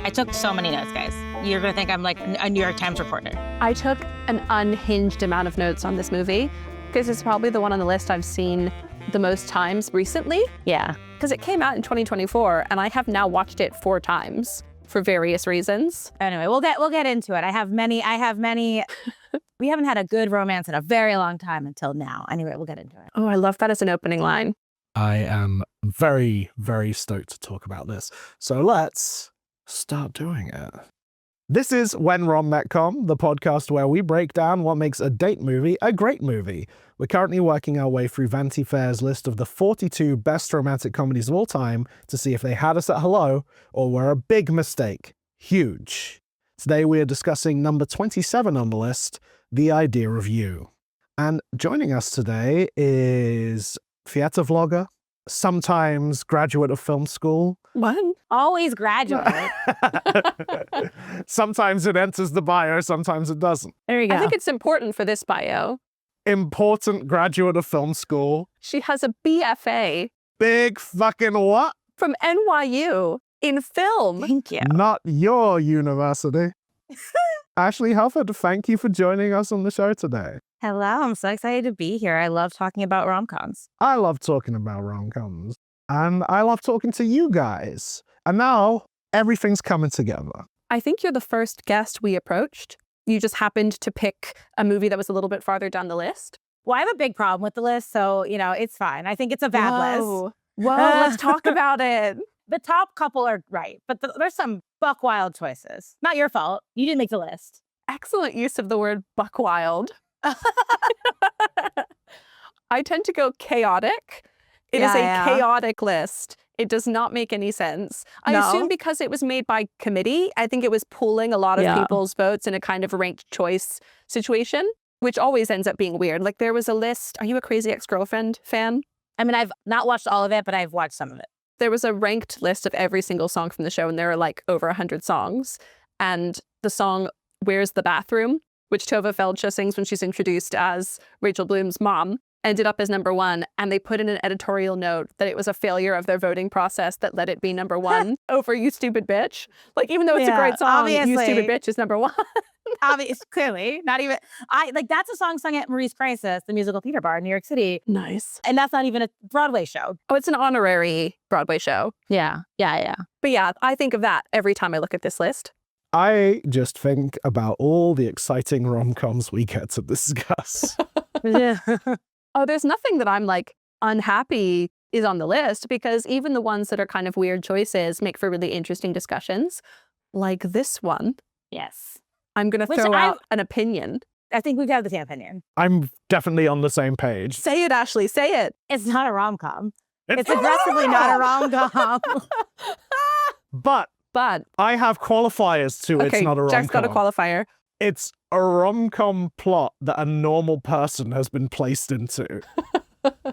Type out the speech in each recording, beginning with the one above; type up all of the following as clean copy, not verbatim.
I took so many notes, guys. You're going to think I'm like a New York Times reporter. I took an unhinged amount of notes on this movie because it's probably the one on the list I've seen the most times recently. Yeah. Because it came out in 2024 and I have now watched it 4 times for various reasons. Anyway, we'll get into it. I have many. We haven't had a good romance in a very long time until now. Anyway, we'll get into it. Oh, I love that as an opening line. I am very, very stoked to talk about this. So let's start doing it. This is When Rom Met Com, the podcast where we break down what makes a date movie a great movie. We're currently working our way through Vanity Fair's list of the 42 best romantic comedies of all time to see if they had us at hello or were a big mistake. Huge. Today we are discussing number 27 on the list, The Idea of You. And joining us today is theatre vlogger, sometimes graduate of film school. What? Always graduate. Sometimes it enters the bio, sometimes it doesn't. There you go. I think it's important for this bio. Important graduate of film school. She has a BFA Big fucking what? from NYU in film. Thank you. Not your university. Ashley Hufford, thank you for joining us on the show today. Hello. I'm so excited to be here. I love talking about rom-coms. I love talking about rom-coms, and I love talking to you guys. And now everything's coming together. I think you're the first guest we approached. You just happened to pick a movie that was a little bit farther down the list. Well, I have a big problem with the list, so, it's fine. I think it's a bad list. Whoa, let's talk about it. The top couple are right, but there's some buck wild choices. Not your fault. You didn't make the list. Excellent use of the word buck wild. I tend to go chaotic. It is a chaotic list. It does not make any sense. I assume because it was made by committee, I think it was pooling a lot of people's votes in a kind of ranked choice situation, which always ends up being weird. Like there was a list. Are you a Crazy Ex-Girlfriend fan? I mean, I've not watched all of it, but I've watched some of it. There was a ranked list of every single song from the show, and there are like over 100 songs. And the song Where's the Bathroom, which Tova Feldsha sings when she's introduced as Rachel Bloom's mom, ended up as number 1. And they put in an editorial note that it was a failure of their voting process that let it be number 1 over You Stupid Bitch. Like, even though it's a great song, obviously. You Stupid Bitch is number 1. Obviously, clearly, not even, that's a song sung at Marie's Crisis, the musical theater bar in New York City. Nice. And that's not even a Broadway show. Oh, it's an honorary Broadway show. Yeah. But yeah, I think of that every time I look at this list. I just think about all the exciting rom-coms we get to discuss. Yeah. Oh, there's nothing that I'm like unhappy is on the list because even the ones that are kind of weird choices make for really interesting discussions. Like this one. Yes. I'm going to throw out an opinion. I think we've got the same opinion. I'm definitely on the same page. Say it, Ashley. Say it. It's not a rom-com. It's aggressively not a rom-com. But I have qualifiers to okay, it's not a rom-com. Jack's got a qualifier. It's a rom-com plot that a normal person has been placed into.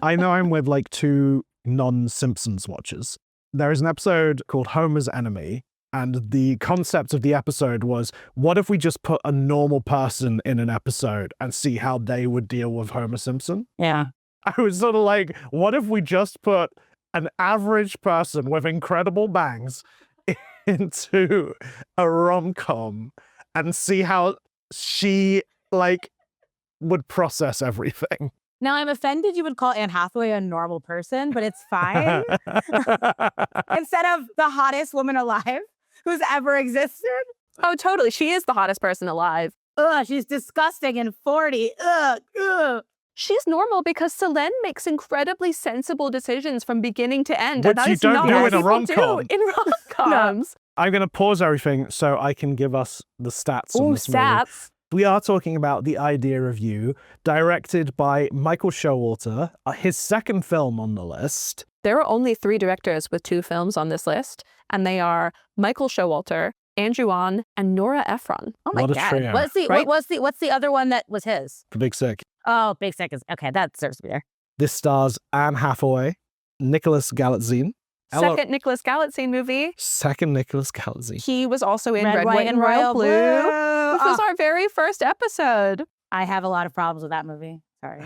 I know I'm with like 2 non-Simpsons watchers. There is an episode called Homer's Enemy, and the concept of the episode was, what if we just put a normal person in an episode and see how they would deal with Homer Simpson? Yeah. I was sort of like, what if we just put an average person with incredible bangs into a rom-com and see how she would process everything? Now, I'm offended you would call Anne Hathaway a normal person, but it's fine. Instead of the hottest woman alive who's ever existed. Oh, totally. She is the hottest person alive. Ugh, she's disgusting and 40. Ugh. She's normal because Selene makes incredibly sensible decisions from beginning to end. Which you don't do in a rom-com. In rom-coms. I'm going to pause everything so I can give us the stats on this movie. Stats. We are talking about The Idea of You, directed by Michael Showalter, his second film on the list. There are only 3 directors with 2 films on this list, and they are Michael Showalter, Andrew Wan, and Nora Ephron. Oh my What a God. trio. What's the other one that was his? The Big Sick. Oh, Big Sick is, okay, that deserves to be there. This stars Anne Hathaway, Nicholas Galitzine. Second Nicholas Galitzine movie. Second Nicholas Galitzine. He was also in Red, White, and Royal Blue. This was our very first episode. I have a lot of problems with that movie. Sorry.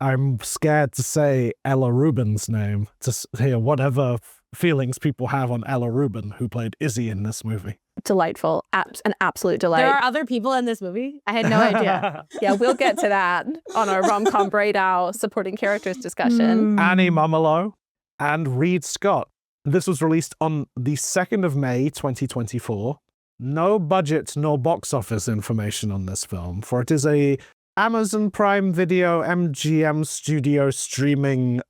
I'm scared to say Ella Rubin's name to hear whatever feelings people have on Ella Rubin, who played Izzy in this movie. Delightful. An absolute delight. There are other people in this movie? I had no idea. Yeah, we'll get to that on our rom-com braid out supporting characters discussion. Annie Mumolo and Reed Scott. This was released on the 2nd of May, 2024. No budget nor box office information on this film, for it is a Amazon Prime Video, MGM Studio streaming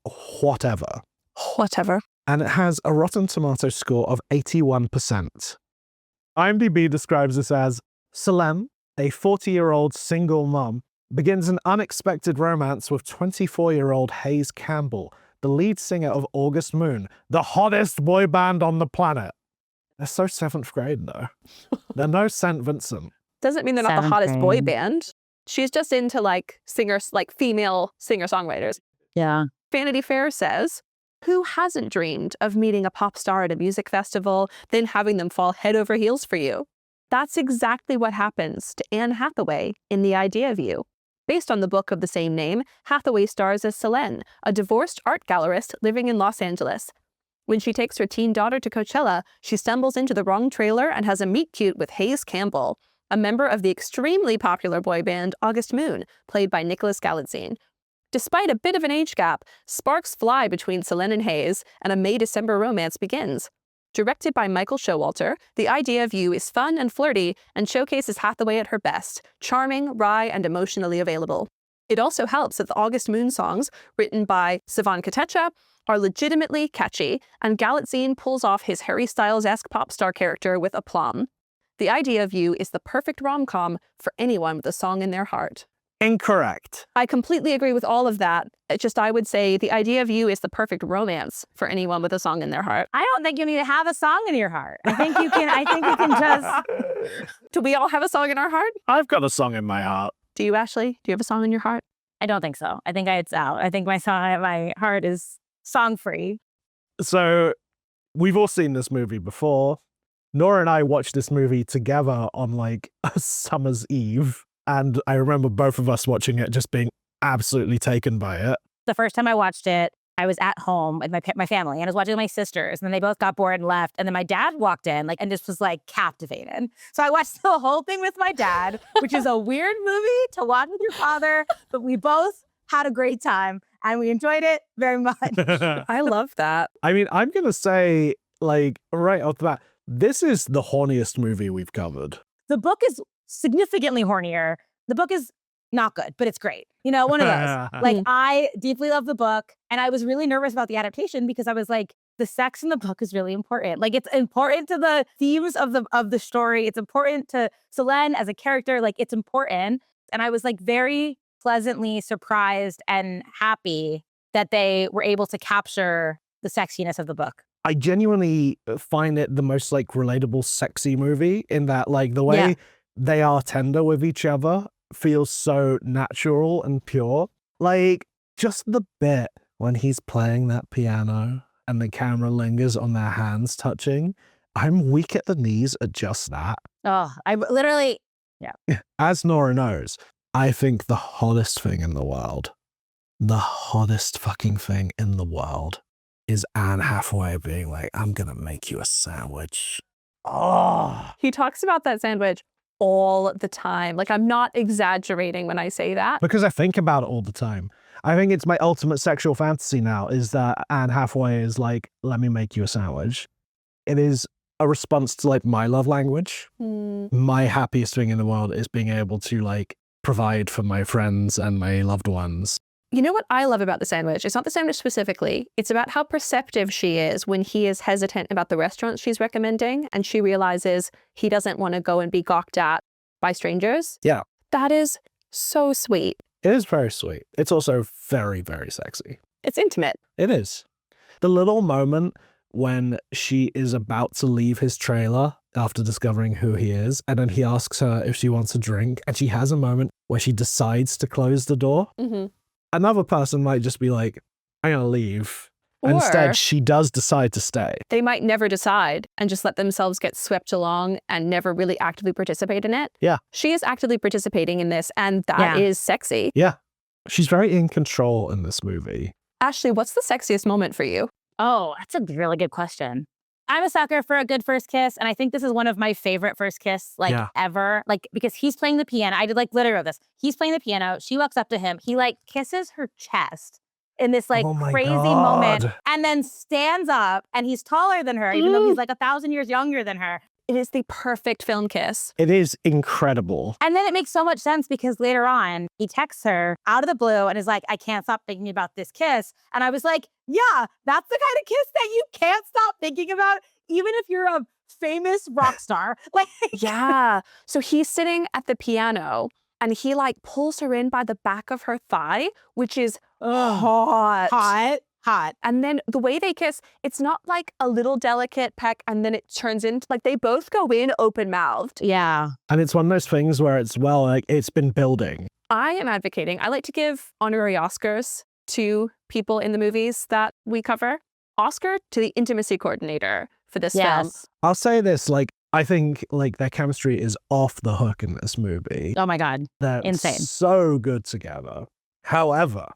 whatever. Whatever. And it has a Rotten Tomatoes score of 81%. IMDb describes this as Selene, a 40-year-old single mom, begins an unexpected romance with 24-year-old Hayes Campbell, the lead singer of August Moon, the hottest boy band on the planet. They're so 7th grade, though. They're no St. Vincent. Doesn't mean they're not the 7th hottest boy grade. band. She's just into like singers, like female singer-songwriters. Yeah. Vanity Fair says, who hasn't dreamed of meeting a pop star at a music festival, then having them fall head over heels for you? That's exactly what happens to Anne Hathaway in The Idea of You. Based on the book of the same name, Hathaway stars as Selene, a divorced art gallerist living in Los Angeles. When she takes her teen daughter to Coachella, she stumbles into the wrong trailer and has a meet-cute with Hayes Campbell, a member of the extremely popular boy band August Moon, played by Nicholas Galitzine. Despite a bit of an age gap, sparks fly between Selene and Hayes, and a May-December romance begins. Directed by Michael Showalter, The Idea of You is fun and flirty and showcases Hathaway at her best, charming, wry, and emotionally available. It also helps that the August Moon songs, written by Sivan Katecha, are legitimately catchy, and Galitzine pulls off his Harry Styles-esque pop star character with aplomb. The Idea of You is the perfect rom-com for anyone with a song in their heart. Incorrect. I completely agree with all of that. It's just I would say The Idea of You is the perfect romance for anyone with a song in their heart. I don't think you need to have a song in your heart. I think you can just... Do we all have a song in our heart? I've got a song in my heart. Do you, Ashley? Do you have a song in your heart? I don't think so. I think it's out. I think my song in my heart is song-free. So we've all seen this movie before. Nora and I watched this movie together on like a summer's eve. And I remember both of us watching it just being absolutely taken by it. The first time I watched it, I was at home with my family, and I was watching with my sisters, and then they both got bored and left. And then my dad walked in, and just was captivated. So I watched the whole thing with my dad, which is a weird movie to watch with your father, but we both had a great time, and we enjoyed it very much. I love that. I mean, I'm going to say, right off the bat, this is the horniest movie we've covered. The book is significantly hornier. The book is not good, but it's great. You know, one of those. I deeply love the book, and I was really nervous about the adaptation because I was like, the sex in the book is really important. It's important to the themes of the story. It's important to Selene as a character. It's important. And I was very pleasantly surprised and happy that they were able to capture the sexiness of the book. I genuinely find it the most relatable, sexy movie in that the way they are tender with each other feels so natural and pure. Just the bit when he's playing that piano and the camera lingers on their hands touching. I'm weak at the knees at just that. Oh, I literally, As Nora knows, I think the hottest thing in the world, the hottest fucking thing in the world is Anne Hathaway being I'm gonna make you a sandwich. Oh. He talks about that sandwich all the time. I'm not exaggerating when I say that. Because I think about it all the time. I think it's my ultimate sexual fantasy now is that Anne Hathaway is let me make you a sandwich. It is a response to my love language. My happiest thing in the world is being able to provide for my friends and my loved ones. You know what I love about the sandwich? It's not the sandwich specifically. It's about how perceptive she is when he is hesitant about the restaurants she's recommending, and she realizes he doesn't want to go and be gawked at by strangers. Yeah. That is so sweet. It is very sweet. It's also very, very sexy. It's intimate. It is. The little moment when she is about to leave his trailer after discovering who he is, and then he asks her if she wants a drink, and she has a moment where she decides to close the door. Mm-hmm. Another person might just be I'm gonna leave. Or instead, she does decide to stay. They might never decide and just let themselves get swept along and never really actively participate in it. Yeah. She is actively participating in this, and that is sexy. Yeah. She's very in control in this movie. Ashley, what's the sexiest moment for you? Oh, that's a really good question. I'm a sucker for a good first kiss, and I think this is one of my favorite first kiss ever. Like, because he's playing the piano. I did literally wrote this. He's playing the piano. She walks up to him. He kisses her chest in this Oh my crazy moment, God. and then stands up, and he's taller than her, even though he's 1,000 years younger than her. It is the perfect film kiss. It is incredible. And then it makes so much sense because later on, he texts her out of the blue and is like, I can't stop thinking about this kiss. And I was like, yeah, that's the kind of kiss that you can't stop thinking about, even if you're a famous rock star. Yeah. So he's sitting at the piano and he pulls her in by the back of her thigh, which is hot. Hot. And then the way they kiss, it's not like a little delicate peck and then it turns into they both go in open-mouthed. Yeah. And it's one of those things where it's been building. I am advocating. I like to give honorary Oscars to people in the movies that we cover. Oscar to the intimacy coordinator for this film. I'll say this, I think their chemistry is off the hook in this movie. Oh my God. They're insane. So good together. However,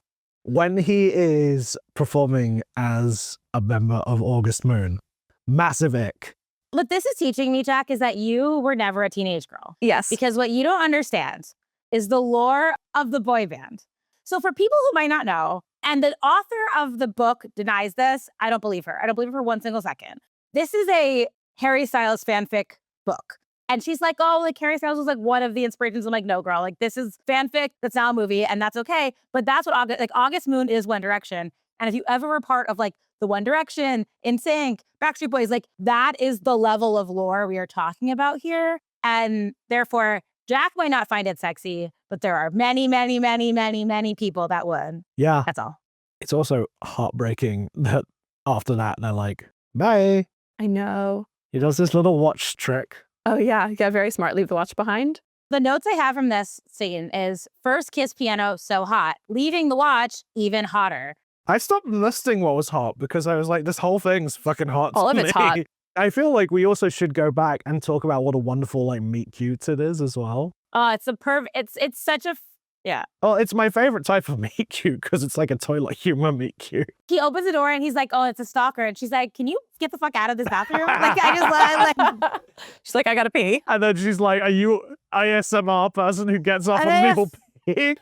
when he is performing as a member of August Moon, massive ick. What this is teaching me, Jack, is that you were never a teenage girl. Yes. Because what you don't understand is the lore of the boy band. So for people who might not know, and the author of the book denies this, I don't believe her. I don't believe her for one single second. This is a Harry Styles fanfic book. And she's like, oh, Harry Styles was one of the inspirations. I'm like, no, girl, this is fanfic. That's now a movie, and that's okay. But that's what August Moon is One Direction. And if you ever were part of the One Direction, NSYNC, Backstreet Boys, that is the level of lore we are talking about here. And therefore, Jack might not find it sexy, but there are many, many, many, many, many people that would. Yeah. That's all. It's also heartbreaking that after that, they're like, bye. I know. He does this little watch trick. Oh, yeah. Yeah, very smart. Leave the watch behind. The notes I have from this scene is first kiss piano, so hot. Leaving the watch, even hotter. I stopped listing what was hot because I was like, this whole thing's fucking hot. All of it's hot. I feel like we also should go back and talk about what a wonderful meet cute it is as well. Oh, it's a it's such a yeah. Oh, it's my favorite type of meet cute because it's like a toilet humor meet cute. He opens the door and he's like, oh, it's a stalker. And she's like, can you get the fuck out of this bathroom? I just she's like, I gotta pee. And then she's like, are you ASMR person who gets off on people peeing?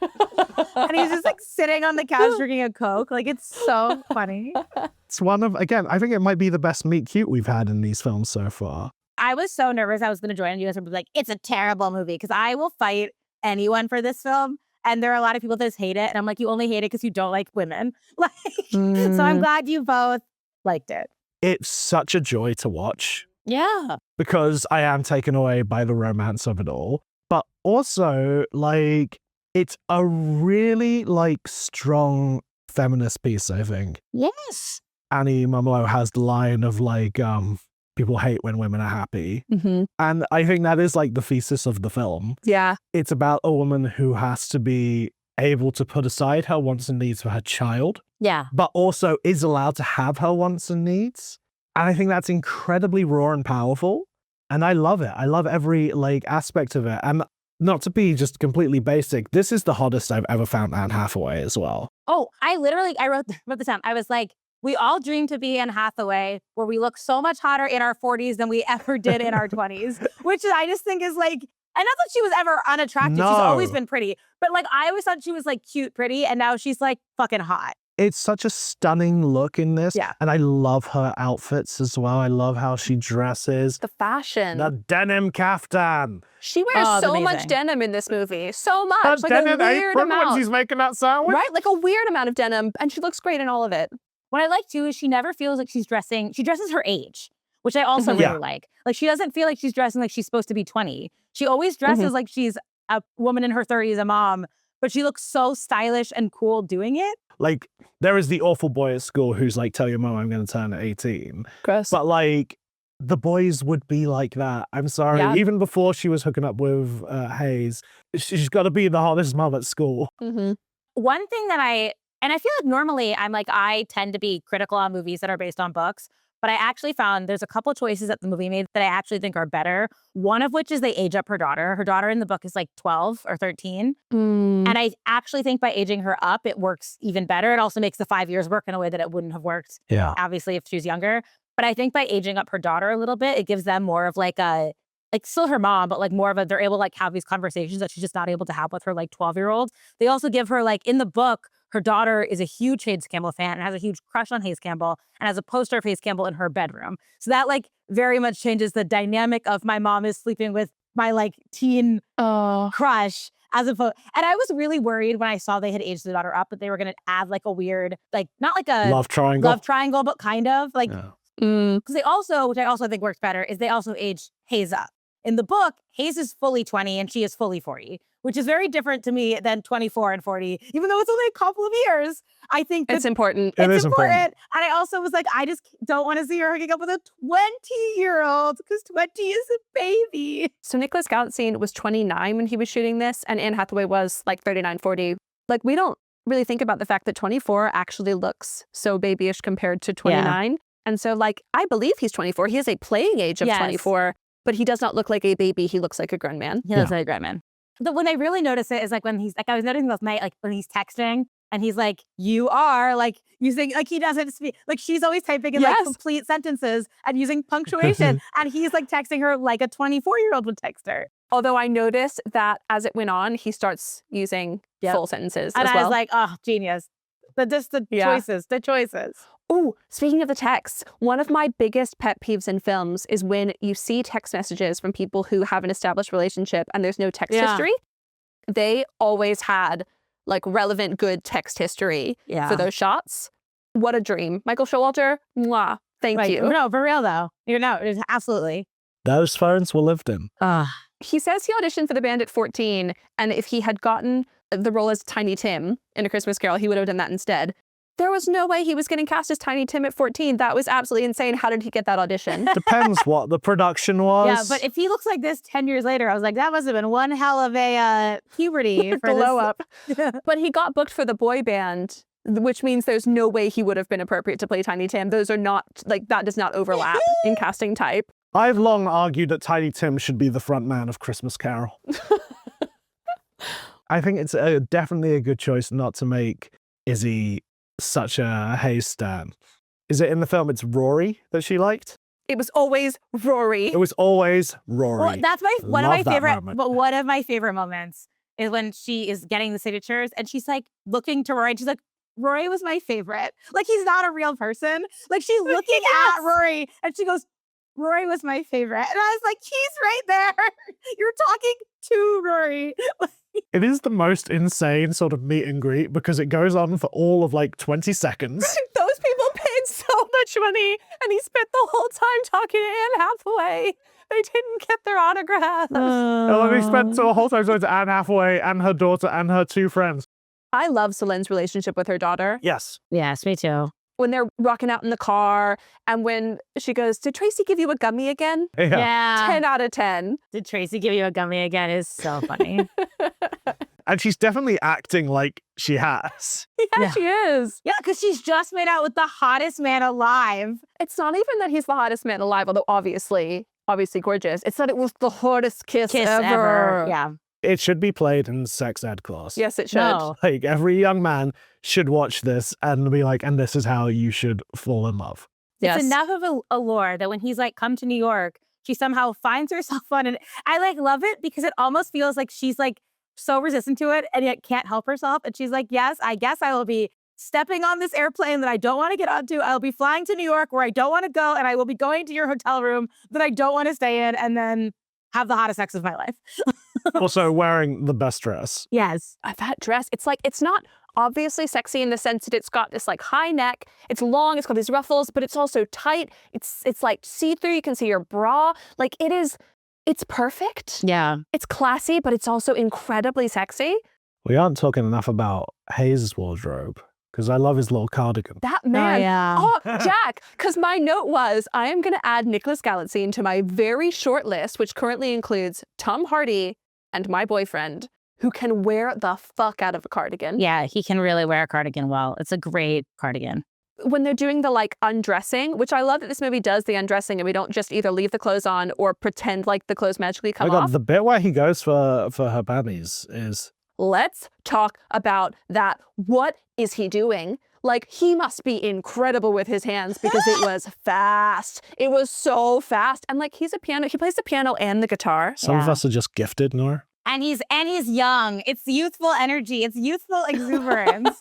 And he's just sitting on the couch drinking a Coke. It's so funny. It's one of, again, I think it might be the best meet cute we've had in these films so far. I was so nervous I was going to join and you guys would be like, it's a terrible movie because I will fight anyone for this film. And there are a lot of people that just hate it. And I'm like, you only hate it because you don't like women. So I'm glad you both liked it. It's such a joy to watch. Yeah. Because I am taken away by the romance of it all. But also, it's a really, strong feminist piece, I think. Yes. Annie Mumlo has the line of, people hate when women are happy. Mm-hmm. And I think that is, the thesis of the film. Yeah. It's about a woman who has to be able to put aside her wants and needs for her child. Yeah. But also is allowed to have her wants and needs. And I think that's incredibly raw and powerful. And I love it. I love every, aspect of it. And not to be just completely basic, this is the hottest I've ever found Anne Hathaway as well. Oh, I wrote this down. I was like, we all dream to be Anne Hathaway, where we look so much hotter in our 40s than we ever did in our 20s, which I just think is and not that she was ever unattractive. No. She's always been pretty. But I always thought she was cute, pretty, and now she's fucking hot. It's such a stunning look in this. Yeah. And I love her outfits as well. I love how she dresses. The fashion. The denim kaftan. She wears so amazing. much denim in this movie. So much. Her denim a weird apron amount. when she's making that sandwich. Right? A weird amount of denim. And she looks great in all of it. What I like too is she never feels like she's dressing. She dresses her age, which I also really like. She doesn't feel like she's dressing like she's supposed to be 20. She always dresses like she's a woman in her 30s, a mom, but she looks so stylish and cool doing it. There is the awful boy at school who's tell your mom I'm going to turn 18. Gross. But the boys would be like that. I'm sorry. Yeah. Even before she was hooking up with Hayes, she's got to be the hottest mom at school. Mm-hmm. One thing that I feel like normally I'm I tend to be critical on movies that are based on books, But I actually found there's a couple choices that the movie made that I actually think are better. One of which is they age up her daughter. Her daughter in the book is like 12 or 13. And I actually think by aging her up, it works even better. It also makes the 5 years work in a way that it wouldn't have worked, obviously, if she was younger. But I think by aging up her daughter a little bit, it gives them more of like a, like still her mom, but like more of a, they're able to like have these conversations that she's just not able to have with her like 12-year-old. They also give her like in the book, her daughter is a huge Hayes Campbell fan and has a huge crush on Hayes Campbell and has a poster of Hayes Campbell in her bedroom. So that like very much changes the dynamic of my mom is sleeping with my like teen crush as opposed. And I was really worried when I saw they had aged the daughter up, that they were going to add like a weird, like not like a love triangle, but kind of like, because they also, which I also think works better, is they also age Hayes up. In the book, Hayes is fully 20 and she is fully 40, which is very different to me than 24 and 40, even though it's only a couple of years. I think it's important. It's important. And I also was like, I just don't want to see her hooking up with a 20-year-old because 20 is a baby. So Nicholas Galitzine was 29 when he was shooting this, and Anne Hathaway was like 39, 40. Like, we don't really think about the fact that 24 actually looks so babyish compared to 29. Yeah. And so, like, I believe he's 24. He has a playing age of 24. But he does not look like a baby. He looks like a grown man. He looks like a grown man. But when I really notice it is like when he's like, I was noticing last night, like when he's texting and he's like, you are like using, like he doesn't speak, like she's always typing in like complete sentences and using punctuation. And he's like texting her like a 24-year-old would text her. Although I noticed that as it went on, he starts using full sentences and as well. I was like, oh, genius. The choices. Oh, speaking of the texts, one of my biggest pet peeves in films is when you see text messages from people who have an established relationship and there's no text history. They always had like relevant, good text history for those shots. What a dream. Michael Showalter, mwah, thank you. No, for real though. Absolutely. Those phones were lived in. He says he auditioned for the band at 14, and if he had gotten the role as Tiny Tim in A Christmas Carol, he would have done that instead. There was no way he was getting cast as Tiny Tim at 14. That was absolutely insane. How did he get that audition? Depends what the production was. Yeah, but if he looks like this 10 years later, I was like, that must have been one hell of a puberty for glow up. But he got booked for the boy band, which means there's no way he would have been appropriate to play Tiny Tim. Those are not, like, that does not overlap in casting type. I've long argued that Tiny Tim should be the front man of Christmas Carol. I think it's definitely a good choice not to make Izzy such a Hayes stan. Is it in the film it's Rory that she liked? It was always Rory. It was always Rory. Well, that's one of my favorite moments is when she is getting the signatures and she's like looking to Rory and she's like, Rory was my favorite. Like, he's not a real person. Like, she's looking at Rory and she goes, Rory was my favorite. And I was like, he's right there. You're talking to Rory. It is the most insane sort of meet and greet because it goes on for all of like 20 seconds. Those people paid so much money and he spent the whole time talking to Anne Hathaway. They didn't get their autographs. They spent the whole time talking to Anne Hathaway and her daughter and her two friends. I love Celine's relationship with her daughter. Yes. Yes, me too. When they're rocking out in the car and when she goes, did Tracy give you a gummy again? Yeah. 10 out of 10. Did Tracy give you a gummy again is so funny. And she's definitely acting like she has. Yeah, she is. Yeah, because she's just made out with the hottest man alive. It's not even that he's the hottest man alive, although obviously gorgeous. It's that it was the hottest kiss ever. Yeah. It should be played in sex ed class. Yes, it should. No. Like, every young man should watch this and be like, and this is how you should fall in love. Yes. It's enough of a allure that when he's like, come to New York, she somehow finds herself on it. I like love it because it almost feels like she's like so resistant to it and yet can't help herself. And she's like, yes, I guess I will be stepping on this airplane that I don't want to get onto. I'll be flying to New York where I don't want to go. And I will be going to your hotel room that I don't want to stay in and then have the hottest sex of my life. Also wearing the best dress. Yes. That dress, it's like, it's not obviously sexy in the sense that it's got this like high neck, it's long, it's got these ruffles, but it's also tight. It's like see-through, you can see your bra. Like it's perfect. Yeah. It's classy, but it's also incredibly sexy. We aren't talking enough about Hayes' wardrobe because I love his little cardigan. That man. Oh, yeah. Oh, Jack, because my note was, I am going to add Nicholas Galitzine to my very short list, which currently includes Tom Hardy and my boyfriend, who can wear the fuck out of a cardigan. Yeah, he can really wear a cardigan well. It's a great cardigan. when they're doing the like undressing, which I love that this movie does the undressing and we don't just either leave the clothes on or pretend like the clothes magically come off. The bit where he goes for her panties is... Let's talk about that. What is he doing? Like, he must be incredible with his hands because it was fast. It was so fast. And like, he plays the piano and the guitar. Some of us are just gifted, Nora. And he's young. It's youthful energy. It's youthful exuberance.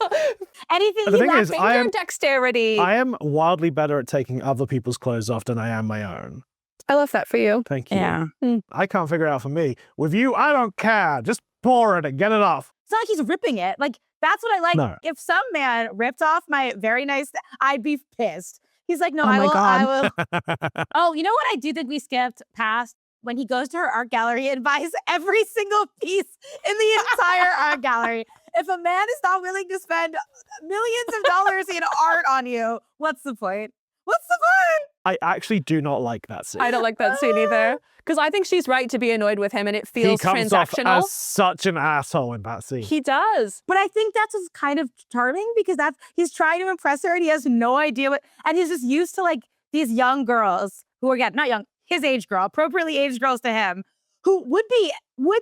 Anything The thing is, finger dexterity. I am wildly better at taking other people's clothes off than I am my own. I love that for you. Thank you. Yeah. I can't figure it out for me. With you, I don't care. Just pour it and get it off. It's not like he's ripping it. Like, that's what I like. No. If some man ripped off my very nice, I'd be pissed. He's like, no, Oh my I God. will. Oh, you know what I do think we skipped past? When he goes to her art gallery and buys every single piece in the entire art gallery. If a man is not willing to spend millions of dollars in art on you, what's the point? What's the point? I actually do not like that scene. I don't like that scene either. Because I think she's right to be annoyed with him and it feels he comes transactional. off as such an asshole in that scene. He does. But I think that's what's kind of charming because he's trying to impress her and he has no idea what, and he's just used to like these young girls who are, not young, his age girl, appropriately aged girls to him, who would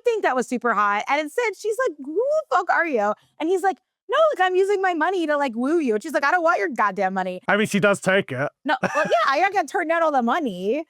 think that was super hot. And instead she's like, who the fuck are you? And he's like, no, like I'm using my money to like woo you. And she's like, I don't want your goddamn money. I mean, she does take it. No, well, yeah, you're not gonna turn down all the money.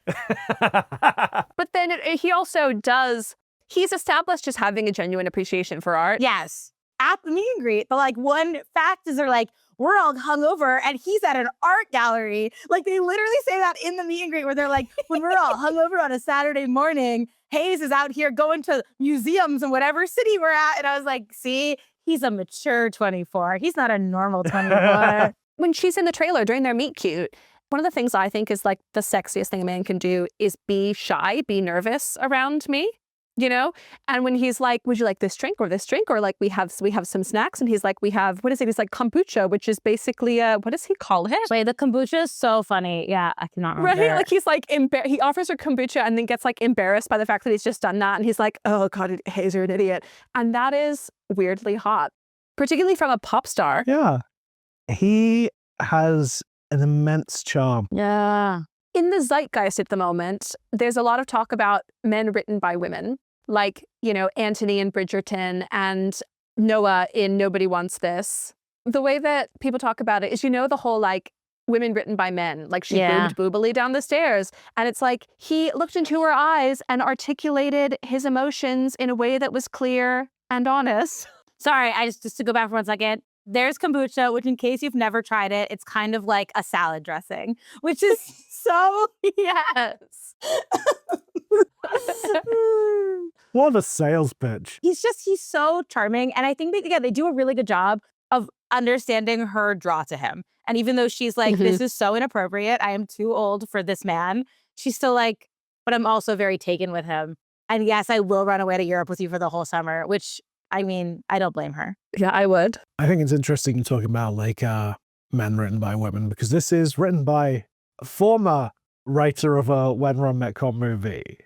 But then he also does, he's established just having a genuine appreciation for art. Yes. At the meet and greet, the like one fact is they're like, we're all hungover and he's at an art gallery. Like they literally say that in the meet and greet where they're like, when we're all hungover on a Saturday morning, Hayes is out here going to museums in whatever city we're at. And I was like, see, he's a mature 24. He's not a normal 24. When she's in the trailer during their meet cute, one of the things I think is like the sexiest thing a man can do is be shy, be nervous around me. You know, and when he's like, would you like this drink or this drink? Or like, we have some snacks. And he's like, we have, what is it? He's like kombucha, which is basically, what does he call it? Wait, the kombucha is so funny. Yeah, I cannot remember. Right? Like he's like, he offers her kombucha and then gets like embarrassed by the fact that he's just done that. And he's like, oh God, Hayes, you're an idiot. And that is weirdly hot, particularly from a pop star. Yeah. He has an immense charm. Yeah. In the zeitgeist at the moment, there's a lot of talk about men written by women. Like, you know, Anthony in Bridgerton and Noah in Nobody Wants This. The way that people talk about it is, you know, the whole like women written by men, like she boobed boobily down the stairs. And it's like he looked into her eyes and articulated his emotions in a way that was clear and honest. Sorry, just to go back for 1 second. There's kombucha, which in case you've never tried it, it's kind of like a salad dressing, which is so, yes. What a sales pitch. He's so charming. And I think they do a really good job of understanding her draw to him. And even though she's like, this is so inappropriate, I am too old for this man, she's still like, but I'm also very taken with him. And yes, I will run away to Europe with you for the whole summer, which, I mean, I don't blame her. Yeah, I would. I think it's interesting to talk about like men written by women because this is written by a former writer of a When Rom Met Com movie.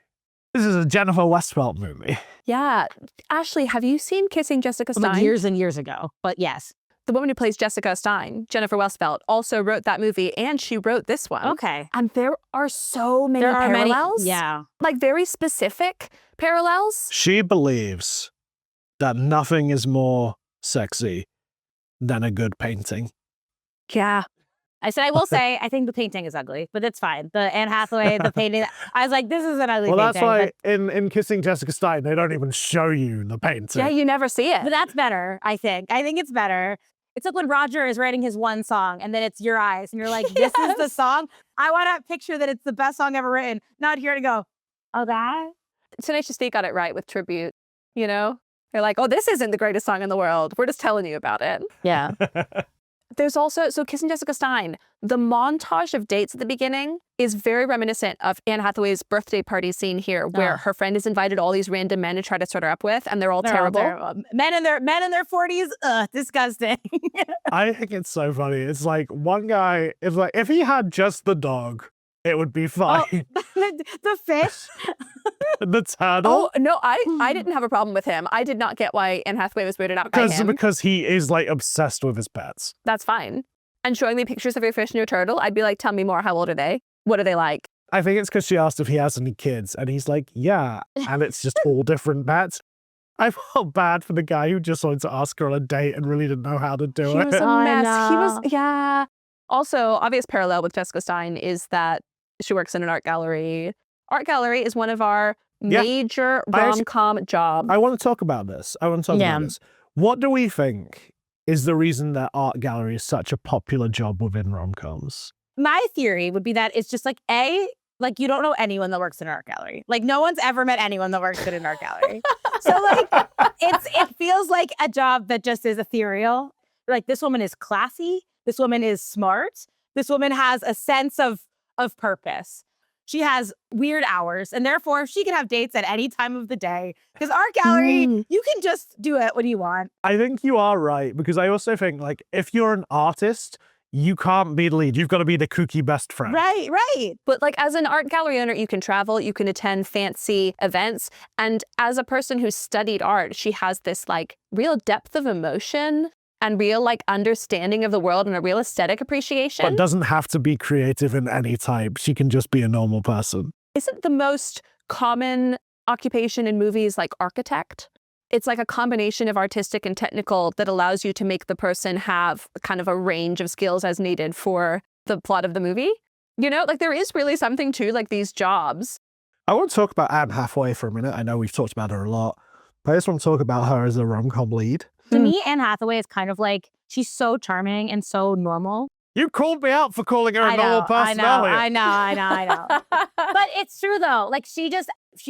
This is a Jennifer Westfeldt movie. Yeah. Ashley, have you seen Kissing Jessica Stein? Like years and years ago, but yes. The woman who plays Jessica Stein, Jennifer Westfeldt, also wrote that movie and she wrote this one. Okay. And there are so many parallels. Yeah. Like very specific parallels. She believes that nothing is more sexy than a good painting. Yeah. I said, I will say, I think the painting is ugly, but it's fine. The Anne Hathaway, the painting, I was like, this is an ugly painting. Well, that's why in Kissing Jessica Stein, they don't even show you the painting. Yeah, you never see it. But that's better, I think. I think it's better. It's like when Roger is writing his one song and then it's Your Eyes and you're like, this is the song. I want to picture that it's the best song ever written. Not here to go, oh, that? Tenacious D got it right with Tribute, you know? They're like, oh, this isn't the greatest song in the world. We're just telling you about it. Yeah. There's also, so Kissing Jessica Stein, the montage of dates at the beginning is very reminiscent of Anne Hathaway's birthday party scene here, where her friend has invited all these random men to try to start her up with, and they're all terrible. Men in their 40s, disgusting. I think it's so funny. It's like one guy is like, if he had just the dog, it would be fine. Oh, the fish. The turtle. Oh, no, I didn't have a problem with him. I did not get why Anne Hathaway was weirded out by him. Because he is like obsessed with his pets. That's fine. and showing me pictures of your fish and your turtle, I'd be like, tell me more. How old are they? What are they like? I think it's because she asked if he has any kids, and he's like, yeah. And it's just all different pets. I felt bad for the guy who just wanted to ask her on a date and really didn't know how to do He it. was a I mess. He was, know. yeah. Also, obvious parallel with Jessica Stein is that she works in an art gallery. Art gallery is one of our major rom-com jobs. I want to talk about this. What do we think is the reason that art gallery is such a popular job within rom-coms? My theory would be that it's just like, like you don't know anyone that works in an art gallery. Like no one's ever met anyone that works in an art gallery. So like it feels like a job that just is ethereal. Like this woman is classy. This woman is smart. This woman has a sense of purpose. She has weird hours, and therefore she can have dates at any time of the day. Because art gallery, you can just do it when you want. I think you are right, because I also think, like, if you're an artist, you can't be the lead. You've got to be the kooky best friend. Right, right. But like as an art gallery owner, you can travel, you can attend fancy events. And as a person who studied art, she has this like real depth of emotion and real like understanding of the world and a real aesthetic appreciation. But doesn't have to be creative in any type. She can just be a normal person. Isn't the most common occupation in movies like architect? It's like a combination of artistic and technical that allows you to make the person have kind of a range of skills as needed for the plot of the movie. You know, like there is really something to like these jobs. I want to talk about Anne Hathaway for a minute. I know we've talked about her a lot, but I just want to talk about her as a rom-com lead. To me, Anne Hathaway is kind of like, she's so charming and so normal. You called me out for calling her a normal person earlier. I know. But it's true though. Like she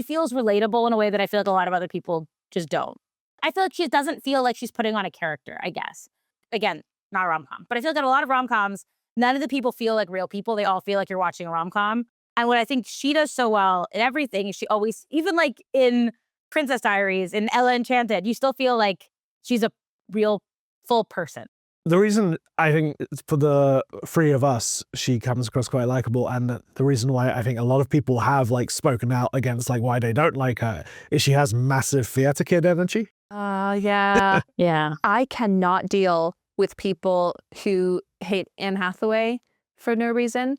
feels relatable in a way that I feel like a lot of other people just don't. I feel like she doesn't feel like she's putting on a character, I guess. Again, not a rom-com. But I feel like in a lot of rom-coms, none of the people feel like real people. They all feel like you're watching a rom-com. And what I think she does so well in everything is she always, even like in Princess Diaries, in Ella Enchanted, you still feel like she's a real full person. The reason I think for the three of us, she comes across quite likable, and the reason why I think a lot of people have like spoken out against like why they don't like her is she has massive theater kid energy. Yeah. Yeah. I cannot deal with people who hate Anne Hathaway for no reason.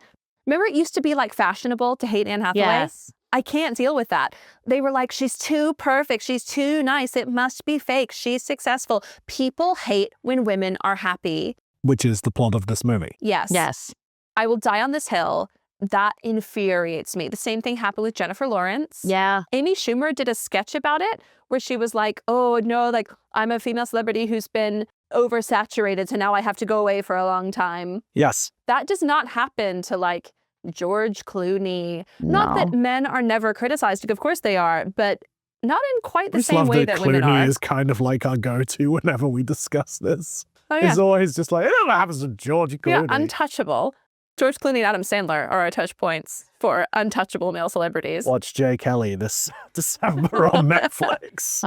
Remember it used to be like fashionable to hate Anne Hathaway? Yes. I can't deal with that. They were like, she's too perfect. She's too nice. It must be fake. She's successful. People hate when women are happy. Which is the plot of this movie. Yes. Yes. I will die on this hill. That infuriates me. The same thing happened with Jennifer Lawrence. Yeah. Amy Schumer did a sketch about it where she was like, oh, no, like I'm a female celebrity who's been oversaturated, so now I have to go away for a long time. Yes. That does not happen to like George Clooney. No. Not that men are never criticized, of course they are, but not in quite the same way that Clooney women are. is kind of like our go-to whenever we discuss this. Oh, yeah. It's always just like, it never happens to George Clooney. Yeah, untouchable. George Clooney and Adam Sandler are our touch points for untouchable male celebrities. Watch Jay Kelly this December on Netflix.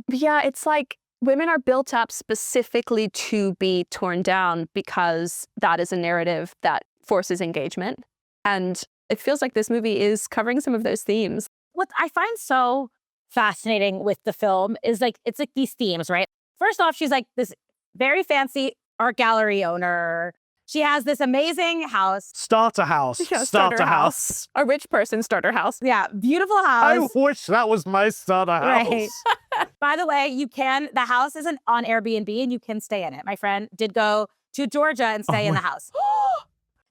But yeah, it's like women are built up specifically to be torn down because that is a narrative that forces engagement. And it feels like this movie is covering some of those themes. What I find so fascinating with the film is like, it's like these themes, right? First off, she's like this very fancy art gallery owner. She has this amazing house. Starter house. Yeah, starter house. A rich person starter house. Yeah, beautiful I house. wish that was my starter house. Right. By the way, the house isn't on Airbnb and you can stay in it. My friend did go to Georgia and stay in the house.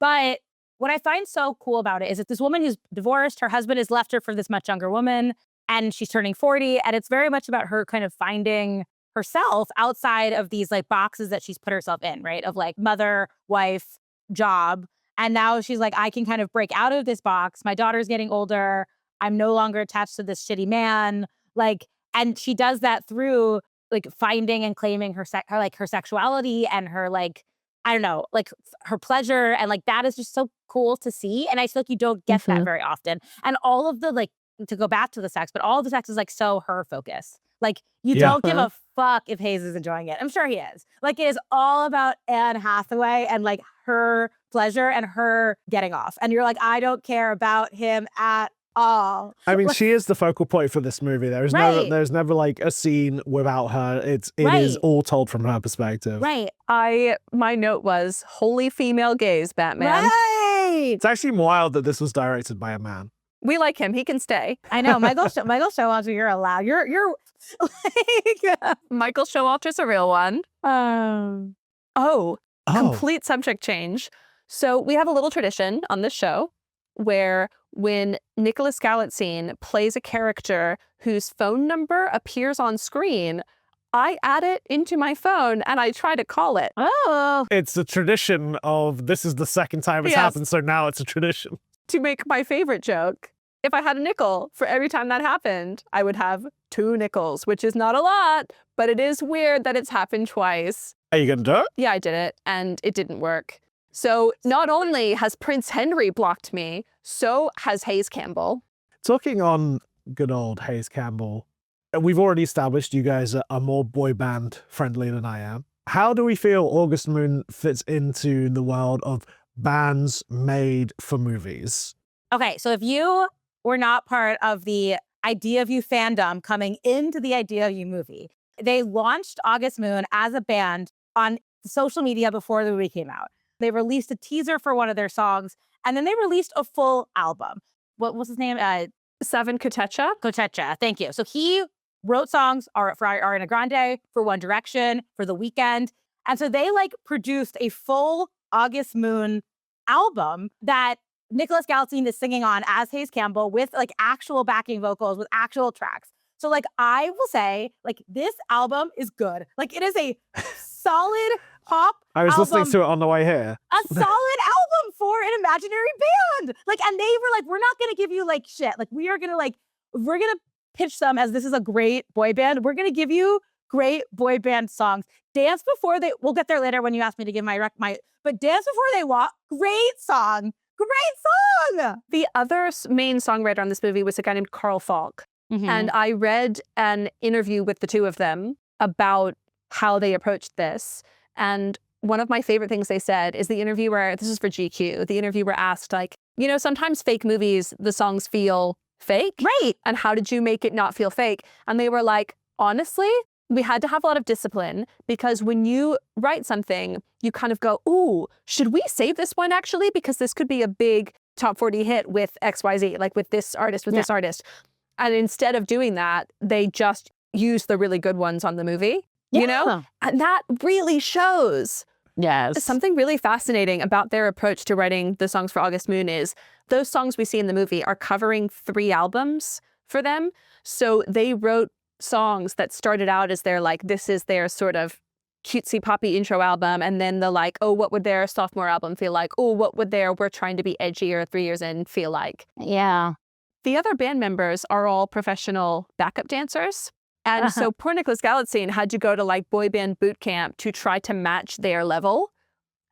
But what I find so cool about it is that this woman who's divorced, her husband has left her for this much younger woman, and she's turning 40. And it's very much about her kind of finding herself outside of these like boxes that she's put herself in, right? Of like mother, wife, job. And now she's like, I can kind of break out of this box. My daughter's getting older. I'm no longer attached to this shitty man. Like, and she does that through like finding and claiming her sexuality and her like, I don't know, like her pleasure. And like, that is just so cool to see. And I feel like you don't get that very often. And all of the like, to go back to the sex, but all of the sex is like so her focus. Like you don't give a fuck if Hayes is enjoying it. I'm sure he is. Like it is all about Anne Hathaway and like her pleasure and her getting off. And you're like, I don't care about him at all. I mean, she is the focal point for this movie. There's never like a scene without her. It is all told from her perspective. Right. My note was holy female gaze, Batman. Right. It's actually wild that this was directed by a man. We like him. He can stay. I know. Michael Showalter, you're allowed. You're like Michael Showalter's a real one. Complete subject change. So we have a little tradition on this show where when Nicholas Galitzine plays a character whose phone number appears on screen, I add it into my phone and I try to call it. Oh. It's a tradition of this is the second time it's happened, so now it's a tradition. To make my favorite joke, if I had a nickel for every time that happened, I would have 2 nickels, which is not a lot, but it is weird that it's happened twice. Are you going to do it? Yeah, I did it, and it didn't work. So not only has Prince Henry blocked me, so has Hayes Campbell. Talking on good old Hayes Campbell, we've already established you guys are more boy band friendly than I am. How do we feel August Moon fits into the world of bands made for movies? Okay, so if you were not part of the Idea of You fandom coming into the Idea of You movie, they launched August Moon as a band on social media before the movie came out. They released a teaser for one of their songs, and then they released a full album. What was his name? Seven Kotecha. Kotecha, thank you. So he wrote songs for Ariana Grande, for One Direction, for The Weeknd. And so they like produced a full August Moon album that Nicholas Galitzine is singing on as Hayes Campbell with like actual backing vocals, with actual tracks. So like I will say, like this album is good. Like it is a solid pop I was album, listening to it on the way here. a solid album for an imaginary band. Like, and they were like, we're not gonna give you like shit. Like we're gonna pitch them as this is a great boy band. We're gonna give you great boy band songs. Dance Before They, we'll get there later when you ask me to give but Dance Before They Walk, great song. Great song! The other main songwriter on this movie was a guy named Carl Falk. Mm-hmm. And I read an interview with the two of them about how they approached this. And one of my favorite things they said is the interviewer, this is for GQ, the interviewer asked like, sometimes fake movies, the songs feel fake. Right. And how did you make it not feel fake? And they were like, honestly, we had to have a lot of discipline because when you write something, you kind of go, ooh, should we save this one actually? Because this could be a big top 40 hit with XYZ, like with this artist, this artist. And instead of doing that, they just use the really good ones on the movie, And that really shows. Yes. Something really fascinating about their approach to writing the songs for August Moon is those songs we see in the movie are covering 3 albums for them. So they wrote songs that started out as this is their sort of cutesy poppy intro album. And then the what would their sophomore album feel like? Oh, what would their we're trying to be edgier 3 years in feel like? Yeah. The other band members are all professional backup dancers. And so poor Nicholas Galitzine had to go to boy band boot camp to try to match their level.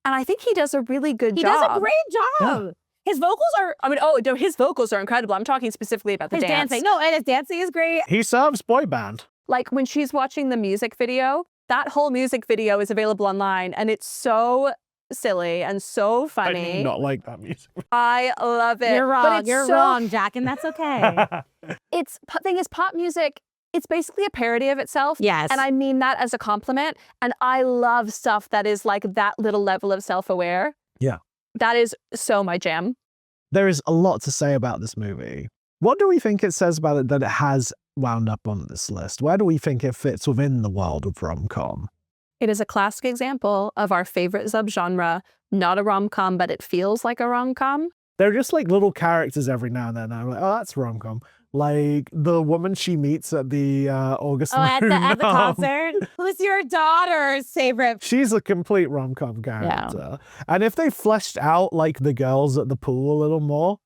And I think he does a really good job. He does a great job. Yeah. His vocals are... his vocals are incredible. I'm talking specifically about the dance. Dancing. No, and his dancing is great. He serves boy band. Like when she's watching the music video, that whole music video is available online. And it's so silly and so funny. I do not like that music. I love it. You're wrong. You're wrong, Jack, and that's okay. Thing is, pop music, it's basically a parody of itself. Yes. And I mean that as a compliment. And I love stuff that is like that little level of self-aware. Yeah. That is so my jam. There is a lot to say about this movie. What do we think it says about it that it has wound up on this list? Where do we think it fits within the world of rom-com? It is a classic example of our favorite subgenre, not a rom-com, but it feels like a rom-com. They're just like little characters every now and then. I'm like, oh, that's rom-com. Like the woman she meets at the August Moon. At the concert? Who's your daughter's favorite? She's a complete rom-com character. Yeah. And if they fleshed out like the girls at the pool a little more,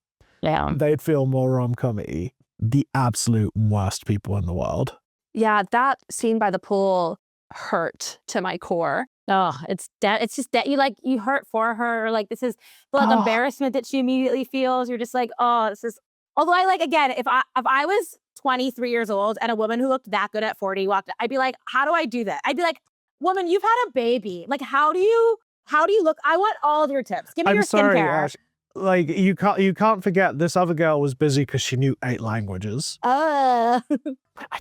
they'd feel more rom-com-y. The absolute worst people in the world. Yeah, that scene by the pool hurt to my core. Oh, it's just that you hurt for her. Or this is the embarrassment that she immediately feels. You're just like, oh, this is. Although again, if I was 23 years old and a woman who looked that good at 40 walked, I'd be like, how do I do that? I'd be like, woman, you've had a baby. Like, how do you look? I want all of your tips. Give me your skincare. Ash. Like you can't forget this other girl was busy because she knew 8 languages. I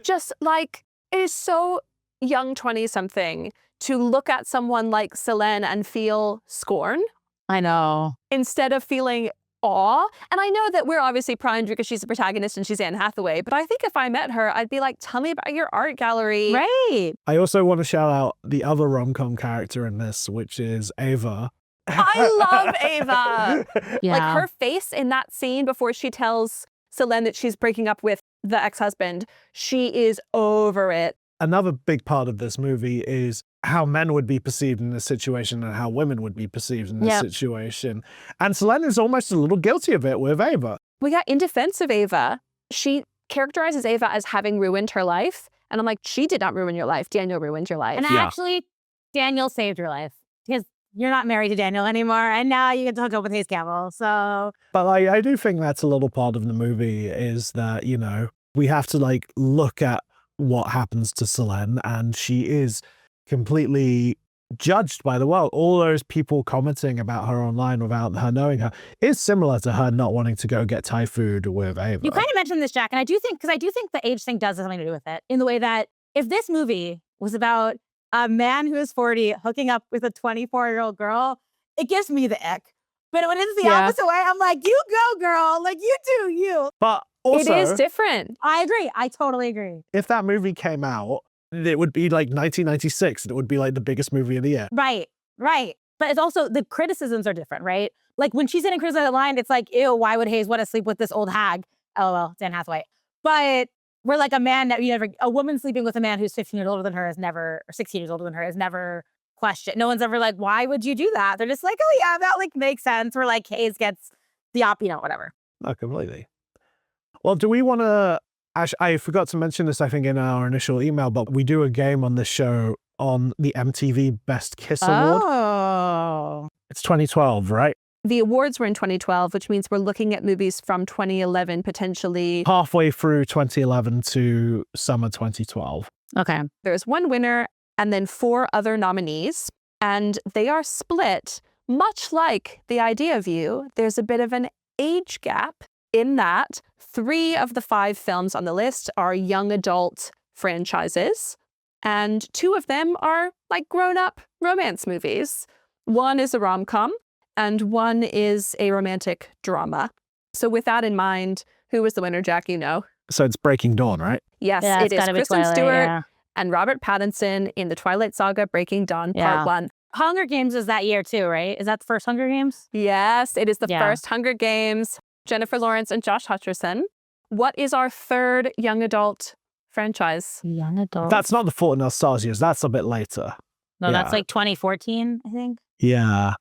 just like, it is so young 20-something to look at someone like Selene and feel scorn I know. instead of feeling awe. And I know that we're obviously primed because she's the protagonist and she's Anne Hathaway, but I think if I met her, I'd be like, tell me about your art gallery. Right. I also want to shout out the other rom-com character in this, which is Ava. I love Ava. Yeah. Like her face in that scene before she tells Selene that she's breaking up with the ex-husband, she is over it. Another big part of this movie is how men would be perceived in this situation and how women would be perceived in this situation. And Selene is almost a little guilty of it with Ava. We got in defense of Ava. She characterizes Ava as having ruined her life. And I'm like, she did not ruin your life. Daniel ruined your life. And Yeah. actually, Daniel saved your life because you're not married to Daniel anymore, and now you get to hook up with Hayes Campbell. So, But I do think that's a little part of the movie is that, you know, we have to like look at what happens to Selene, and she is completely judged by the world. All those people commenting about her online without her knowing her is similar to her not wanting to go get Thai food with Ava. you kind of mentioned this, Jack, and I do think the age thing does have something to do with it in the way that if this movie was about a man who is 40 hooking up with a 24-year-old girl, it gives me the ick. But when it's the opposite way, I'm like, you go, girl. Like, you do you. But also, it is different. I agree. I totally agree. if that movie came out, it would be like 1996 and it would be like the biggest movie of the year. Right. But it's also, the criticisms are different, right? Like when she's in a criticism line, it's like, ew, why would Hayes want to sleep with this old hag? LOL, Dan Hathaway. But we're like a woman sleeping with a man who's 15 years older than her is never, or 16 years older than her is never questioned. No one's ever like, why would you do that? They're just like, oh yeah, that like makes sense. We're like, Hayes gets the whatever. No, completely. Well, do we want to... Ash, I forgot to mention this, I think, in our initial email, but we do a game on this show on the MTV Best Kiss Award. Oh. It's 2012, right? The awards were in 2012, which means we're looking at movies from 2011, potentially. Halfway through 2011 to summer 2012. Okay. There's one winner and then 4 other nominees, and they are split, much like The Idea of You. There's a bit of an age gap in that 3 of the 5 films on the list are young adult franchises, and 2 of them are like grown-up romance movies. One is a rom-com, and one is a romantic drama. So with that in mind, who was the winner, Jack? You know. So it's Breaking Dawn, right? Yes, Yeah, it it's is gotta be Kristen Twilight, Stewart yeah. and Robert Pattinson in the Twilight Saga Breaking Dawn Yeah. Part 1. Hunger Games is that year too, right? Is that the first Hunger Games? Yes, it is the Yeah. first Hunger Games. Jennifer Lawrence and Josh Hutcherson. What is our 3rd young adult franchise? Young adult. That's not The Fault in Our Stars years. That's a bit later. No, that's yeah. like 2014, I think. Yeah.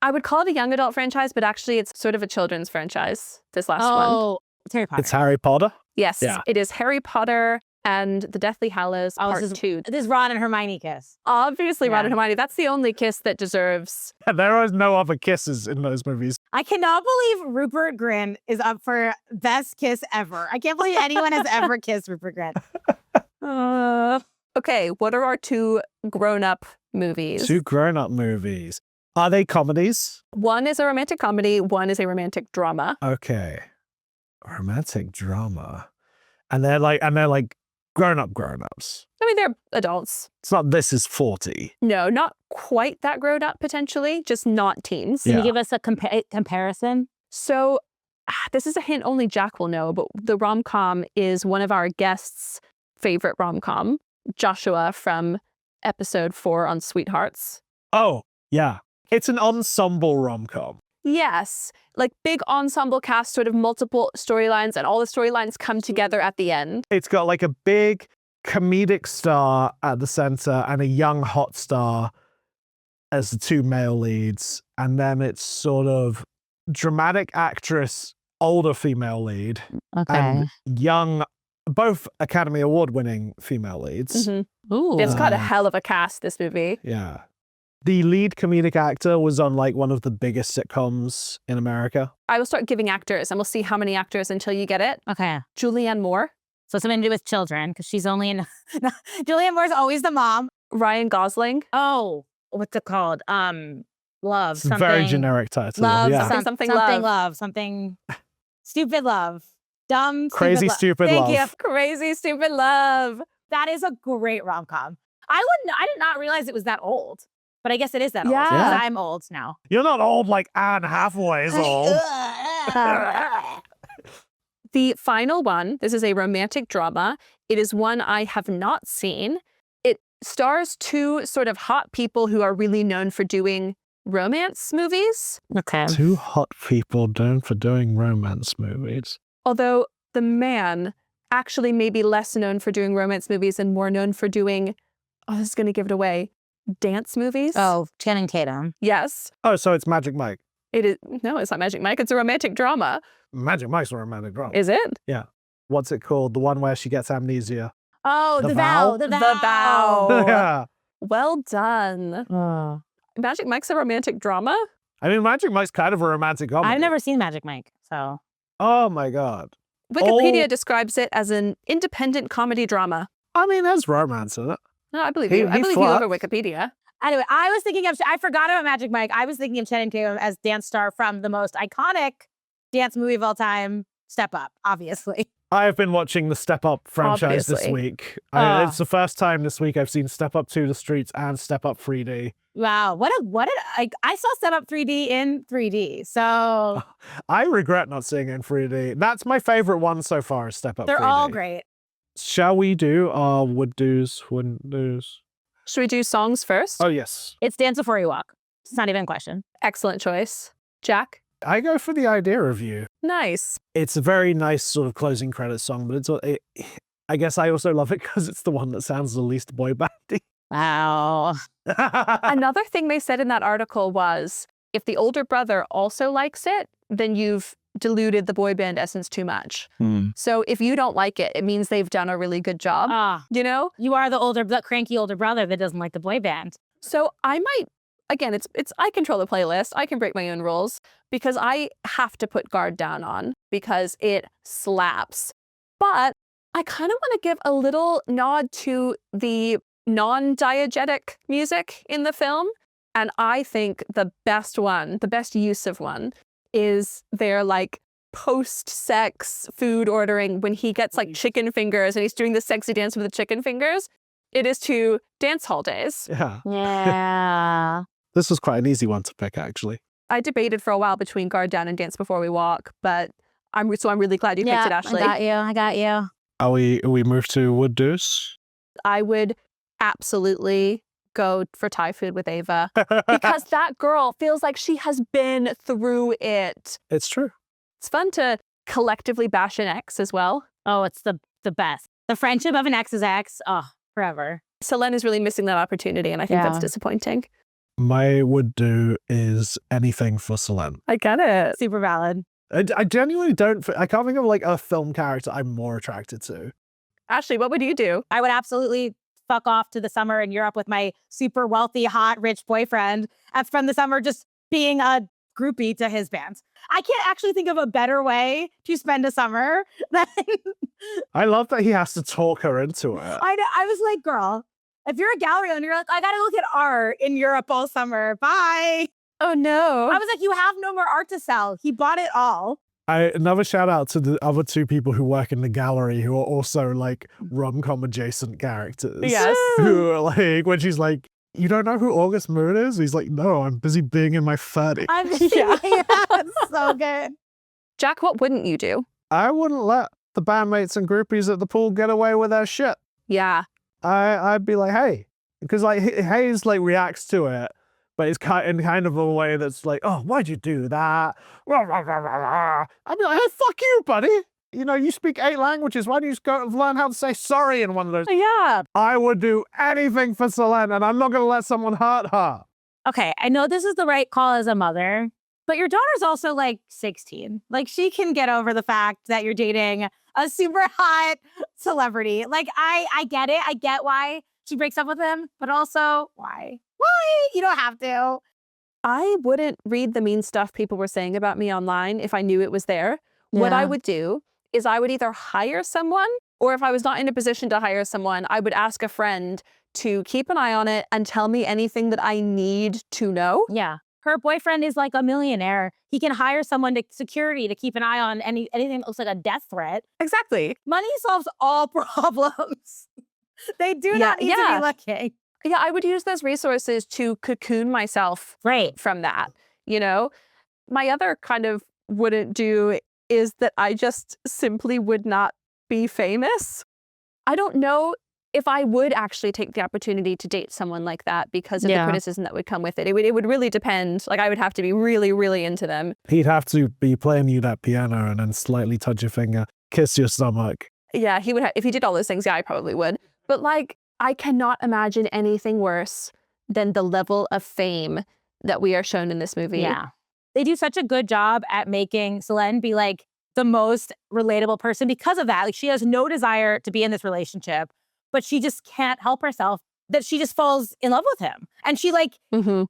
I would call it a young adult franchise, but actually it's sort of a children's franchise, this last one. Oh, it's Harry Potter. It's Harry Potter. Yes, Yeah. it is Harry Potter and the Deathly Hallows Part 2. This is Ron and Hermione kiss. Obviously, Ron Yeah. and Hermione. That's the only kiss that deserves. There are no other kisses in those movies. I cannot believe Rupert Grint is up for best kiss ever. I can't believe anyone has ever kissed Rupert Grint. Okay, what are our 2 grown-up movies? 2 grown-up movies. Are they comedies? One is a romantic comedy, one is a romantic drama. Okay. Romantic drama. And they're like grown-ups. I mean, they're adults. It's not This Is 40. No, not quite that grown up, potentially, just not teens. Can Yeah. you give us a comparison? So this is a hint only Jack will know, but the rom-com is one of our guests' favorite rom-com, Joshua from episode 4 on Sweethearts. Oh, yeah. It's an ensemble rom-com. Yes, like big ensemble cast, sort of multiple storylines, and all the storylines come together at the end. It's got like a big comedic star at the center and a young hot star as the 2 male leads. And then it's sort of dramatic actress, older female lead, Okay. and young, both Academy Award winning female leads. Ooh. It's got a hell of a cast, this movie. Yeah. The lead comedic actor was on like one of the biggest sitcoms in America. I will start giving actors, and we'll see how many actors until you get it. Okay. Julianne Moore, So something to do with children, because she's only in... Julianne Moore's always the mom. Ryan Gosling, Oh, what's it called? Love. It's a very generic title. Love. Yeah. Something love. love. Something stupid love. Dumb, Crazy, stupid Thank love. you. Crazy stupid love. That is a great rom-com. I did not realize it was that old. But I guess it is that old. Yeah. Because I'm old now. You're not old like Anne Hathaway's old. The final one, this is a romantic drama. It is one I have not seen. It stars two sort of hot people who are really known for doing romance movies. Okay. Two hot people known for doing romance movies. Although the man actually may be less known for doing romance movies and more known for doing, oh, this is going to give it away, dance movies. Oh, Channing Tatum. Yes. Oh, so it's Magic Mike. It is. No, it's not Magic Mike. It's a romantic drama. Magic Mike's a romantic drama. Is it? Yeah. What's it called? The one where she gets amnesia. Oh, The The Vow? Vow. The Vow. The Vow. Yeah. Well done. Oh. Magic Mike's a romantic drama? I mean, Magic Mike's kind of a romantic comedy. I've never seen Magic Mike, so. Oh my God. Wikipedia Oh. describes it as an independent comedy drama. I mean, there's romance in it. No, I believe He- you. I he believe you over flirts. Wikipedia. Anyway, I forgot about Magic Mike. I was thinking of Channing Tatum as dance star from the most iconic dance movie of all time, Step Up, obviously. I have been watching the Step Up franchise this Obviously. week. Oh. It's the first time this week I've seen Step Up 2 The Streets and Step Up 3D. Wow, I saw Step Up 3D in 3D, so I regret not seeing it in 3D. That's my favorite one so far is Step Up they're 3D. all great. Shall we do our would do's, wouldn't do's? Should we do songs first? Oh, yes. It's Dance Before You Walk. It's not even a question. Excellent choice. Jack? I go for the idea review. Nice. It's a very nice sort of closing credits song, but I guess I also love it because it's the one that sounds the least boy bandy. Wow. Another thing they said in that article was if the older brother also likes it, then you've diluted the boy band essence too much. So if you don't like it, it means they've done a really good job, Ah, you know? you are the cranky older brother that doesn't like the boy band. So I might, again, it's I control the playlist. I can break my own rules because I have to put Guard Down on because it slaps. But I kind of want to give a little nod to the non-diegetic music in the film. And I think the best use of one is their like post-sex food ordering when he gets like chicken fingers and he's doing the sexy dance with the chicken fingers. It is to Dance Hall Days. Yeah. Yeah. This was quite an easy one to pick, actually. I debated for a while between Guard Down and Dance Before We Walk, but I'm really glad you picked it, Ashley. I got you. Are we moved to would do's? I would absolutely go for Thai food with Ava because that girl feels like she has been through it. It's true. It's fun to collectively bash an ex as well. Oh, it's the best. The friendship of an ex's ex. Oh, forever. Selene is really missing that opportunity, and I think that's Yeah. disappointing. My would do is anything for Selene. I get it. Super valid. I genuinely don't. I can't think of like a film character I'm more attracted to. Ashley, what would you do? I would absolutely fuck off to the summer in Europe with my super wealthy, hot, rich boyfriend and spend the summer just being a groupie to his band. I can't actually think of a better way to spend a summer than I love that he has to talk her into it. I was like, girl, if you're a gallery owner, you're like, I gotta look at art in Europe all summer. Bye. Oh no. I was like, you have no more art to sell. He bought it all. Another shout out to the other two people who work in the gallery who are also like rom-com adjacent characters. Yes. Who are like, when she's like, you don't know who August Moon is? He's like, no, I'm busy being in my 30s. I'm Yeah. it's so good. Jack, what wouldn't you do? I wouldn't let the bandmates and groupies at the pool get away with their shit. Yeah. I'd be like, hey, because like Hayes like reacts to it, but it's kind of a way that's like, oh, why'd you do that? I'd be like, hey, fuck you, buddy. You know, you speak 8 languages. Why don't you just go learn how to say sorry in one of those? Yeah. I would do anything for Selene, and I'm not going to let someone hurt her. Okay, I know this is the right call as a mother, but your daughter's also like 16. Like she can get over the fact that you're dating a super hot celebrity. Like I get it. I get why she breaks up with him, but also why? Why? You don't have to. I wouldn't read the mean stuff people were saying about me online if I knew it was there. What I Yeah. would do is I would either hire someone, or if I was not in a position to hire someone, I would ask a friend to keep an eye on it and tell me anything that I need to know. Yeah. her boyfriend is like a millionaire. He can hire someone to security to keep an eye on anything that looks like a death threat. Exactly. Money solves all problems. They do not need to be looking. Yeah, I would use those resources to cocoon myself from that, you know? My other kind of wouldn't do is that I just simply would not be famous. I don't know if I would actually take the opportunity to date someone like that because of the criticism that would come with it. It would really depend. Like, I would have to be really, really into them. He'd have to be playing you that piano and then slightly touch your finger, kiss your stomach. Yeah, he would. If he did all those things, yeah, I probably would. But like, I cannot imagine anything worse than the level of fame that we are shown in this movie. Yeah. They do such a good job at making Selene be like the most relatable person because of that. Like, she has no desire to be in this relationship, but she just can't help herself that she just falls in love with him. And she like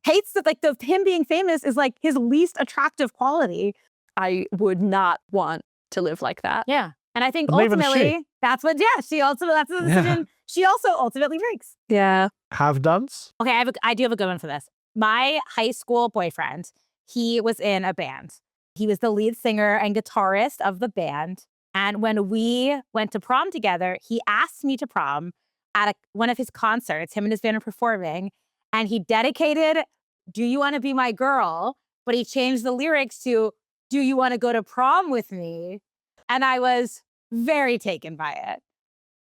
hates that, like, him being famous is like his least attractive quality. I would not want to live like that. Yeah. And I think And even ultimately that's the decision she also ultimately makes. Yeah. Have done's? Okay, I do have a good one for this. My high school boyfriend, he was in a band. He was the lead singer and guitarist of the band. And when we went to prom together, he asked me to prom at one of his concerts. Him and his band are performing. And he dedicated "Do You Want to Be My Girl?" But he changed the lyrics to "Do You Want to Go to Prom With Me?" And I was very taken by it.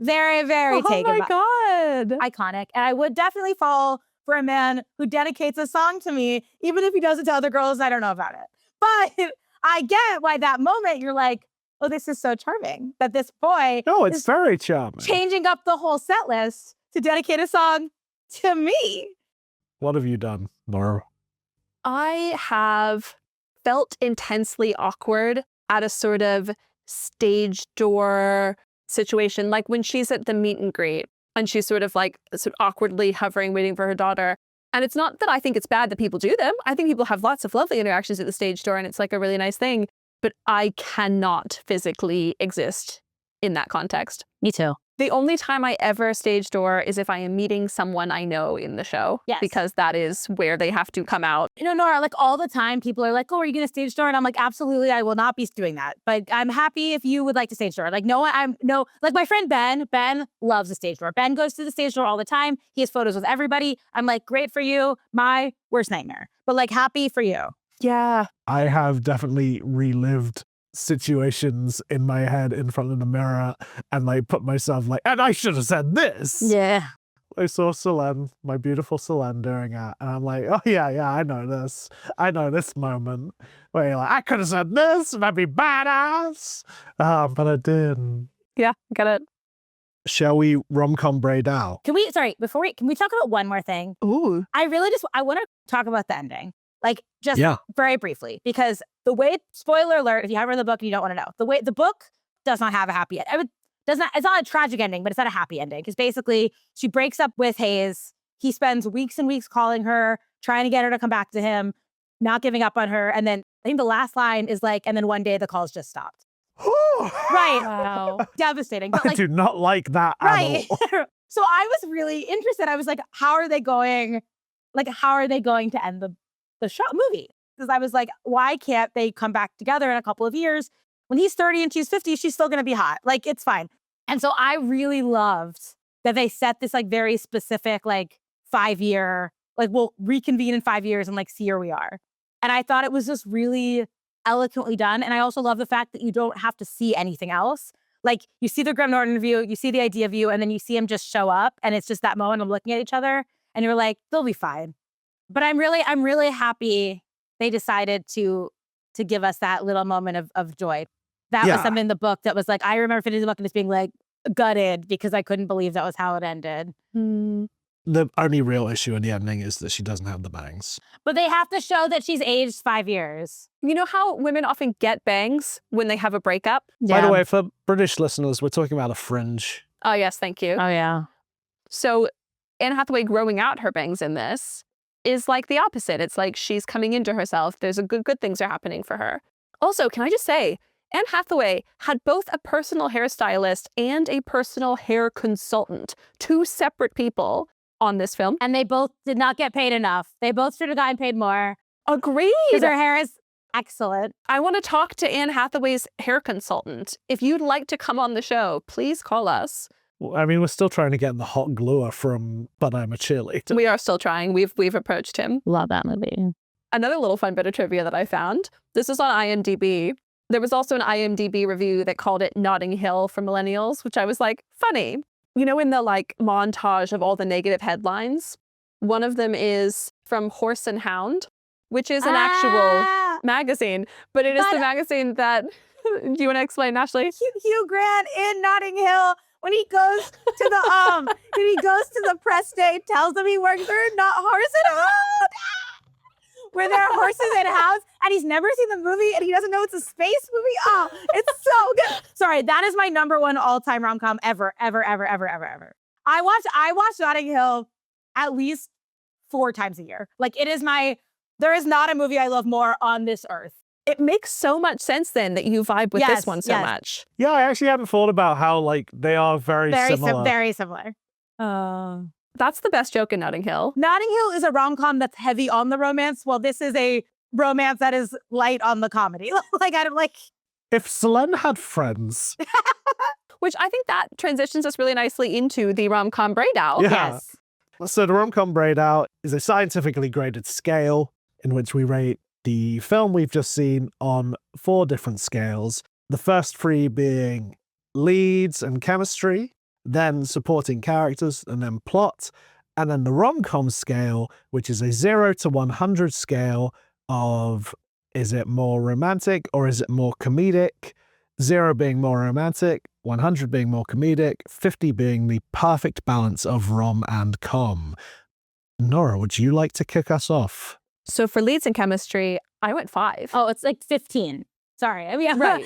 Very, very taken by it. Oh my God. Iconic. And I would definitely fall for a man who dedicates a song to me, even if he does it to other girls. I don't know about it. But I get why that moment you're like, oh, this is so charming that this boy It's very charming. changing up the whole set list to dedicate a song to me. What have you done, Nora? I have felt intensely awkward at a sort of stage door situation, like when she's at the meet and greet and she's sort of awkwardly hovering, waiting for her daughter. And it's not that I think it's bad that people do them. I think people have lots of lovely interactions at the stage door and it's like a really nice thing. But I cannot physically exist in that context. Me too. The only time I ever stage door is if I am meeting someone I know in the show. Yes. Because that is where they have to come out. You know, Nora, like all the time people are like, oh, are you going to stage door? And I'm like, absolutely, I will not be doing that. But I'm happy if you would like to stage door. Like, like my friend Ben loves the stage door. Ben goes to the stage door all the time. He has photos with everybody. I'm like, great for you. My worst nightmare. But like, happy for you. Yeah. I have definitely relived situations in my head in front of the mirror and like put myself like, and I should have said this. Yeah. I saw Selene, my beautiful Selene doing it, and I'm like, oh yeah, I know this. I know this moment where you're like, I could have said this, that'd be badass. But I didn't. Yeah, get it. Shall we rom-com braid out? Can we talk about one more thing? Ooh. I want to talk about the ending. Like, just very briefly, because the way, spoiler alert, if you haven't read the book and you don't want to know, the book does not have a happy end. It's not a tragic ending, but it's not a happy ending. Because basically, she breaks up with Hayes. He spends weeks and weeks calling her, trying to get her to come back to him, not giving up on her. And then I think the last line is like, and then one day the calls just stopped. Right. Wow. Devastating. But I do not like that at all. So I was really interested. I was like, how are they going to end the movie? Because I was like, why can't they come back together in a couple of years? When he's 30 and she's 50, she's still going to be hot. Like, it's fine. And so I really loved that they set this like very specific, like 5-year, like we'll reconvene in 5 years and like see where we are. And I thought it was just really eloquently done. And I also love the fact that you don't have to see anything else. Like, you see the Graham Norton interview, you see the idea view, and then you see him just show up. And it's just that moment of looking at each other and you're like, they'll be fine. But I'm really happy they decided to give us that little moment of joy. That was something in the book that was like, I remember finishing the book and just being like gutted because I couldn't believe that was how it ended. The only real issue in the ending is that she doesn't have the bangs. But they have to show that she's aged 5 years. You know how women often get bangs when they have a breakup? By the way, for British listeners, we're talking about a fringe. Oh, yes, thank you. Oh, yeah. So Anne Hathaway growing out her bangs in this is like the opposite. It's like she's coming into herself. There's good things are happening for her. Also, can I just say, Anne Hathaway had both a personal hairstylist and a personal hair consultant, 2 separate people on this film. And they both did not get paid enough. They both should have gotten paid more. Agreed. Because her hair is excellent. I want to talk to Anne Hathaway's hair consultant. If you'd like to come on the show, please call us. I mean, we're still trying to get the hot gluer from But I'm a Cheerleader. We are still trying. We've approached him. Love that movie. Another little fun bit of trivia that I found. This is on IMDb. There was also an IMDb review that called it Notting Hill for millennials, which I was like, funny. You know, in the like montage of all the negative headlines, one of them is from Horse and Hound, which is an actual magazine, but it is the magazine that, do you want to explain, Ashley? Hugh Grant in Notting Hill, when he goes to the press day, tells them he works for not Horse and Hound, where there are horses and hounds, and he's never seen the movie, and he doesn't know it's a space movie. Oh, it's so good. Sorry, that is my #1 all-time rom-com ever. I watch Notting Hill at least 4 times a year. Like, there is not a movie I love more on this earth. It makes so much sense then that you vibe with this one so much. Yeah, I actually hadn't thought about how like they are very similar. Very similar. That's the best joke in Notting Hill. Notting Hill is a rom-com that's heavy on the romance, while this is a romance that is light on the comedy. If Selene had friends. Which I think that transitions us really nicely into the rom-com braid out. Yeah. Yes. So the rom-com braid out is a scientifically graded scale in which we rate the film we've just seen on 4 different scales. The first 3 being leads and chemistry, then supporting characters, and then plot. And then the rom-com scale, which is a 0 to 100 scale of, is it more romantic or is it more comedic? 0 being more romantic, 100 being more comedic, 50 being the perfect balance of rom and com. Nora, would you like to kick us off? So for leads and chemistry, I went 5. Oh, it's like 15. Sorry. I mean, right.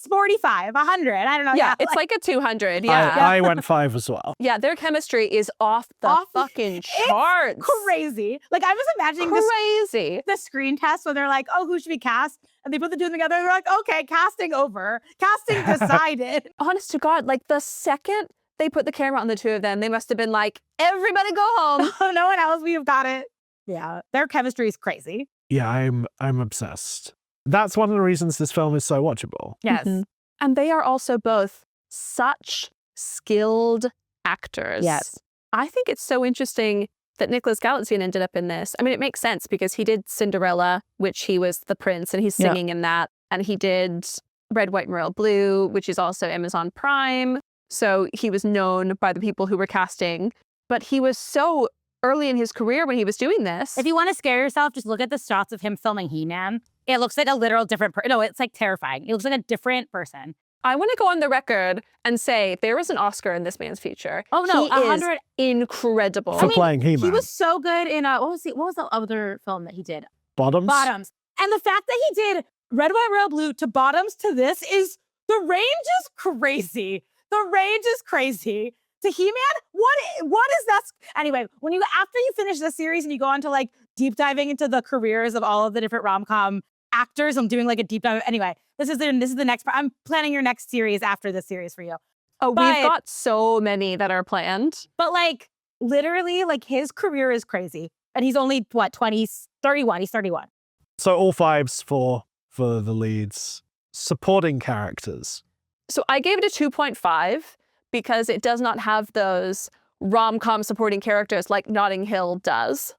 45, 100. I don't know. Yeah, it's like a 200. Yeah. I went 5 as well. Yeah, their chemistry is off the fucking charts. It's crazy. Like, I was imagining the screen test where they're like, oh, who should we cast? And they put the 2 together and they're like, okay, casting over. Casting decided. Honest to God, like the second they put the camera on the 2 of them, they must have been like, everybody go home. Oh, no one else. We've got it. Yeah, their chemistry is crazy. Yeah, I'm obsessed. That's one of the reasons this film is so watchable. Yes. Mm-hmm. And they are also both such skilled actors. Yes. I think it's so interesting that Nicholas Galitzine ended up in this. I mean, it makes sense because he did Cinderella, which he was the prince, and he's singing in that. And he did Red, White, and Royal Blue, which is also Amazon Prime. So he was known by the people who were casting. But he was so early in his career when he was doing this. If you want to scare yourself, just look at the shots of him filming He-Man. It looks like a literal different person. No, it's like terrifying. It looks like a different person. I want to go on the record and say there is an Oscar in this man's future. Oh no, he 100 is incredible. For playing He-Man. He was so good in what was the other film that he did? Bottoms. And the fact that he did Red, White, Royal Blue to Bottoms to this is the range is crazy. The range is crazy. To He-Man, what is that? Anyway, after you finish this series and you go on to like deep diving into the careers of all of the different rom-com actors, I'm doing like a deep dive. Anyway, this is the next part. I'm planning your next series after this series for you. Oh, we've got so many that are planned. But like literally, like his career is crazy, and he's only 31. He's 31. So all 5s for the leads. Supporting characters. So I gave it a 2.5 because it does not have those rom-com supporting characters like Notting Hill does.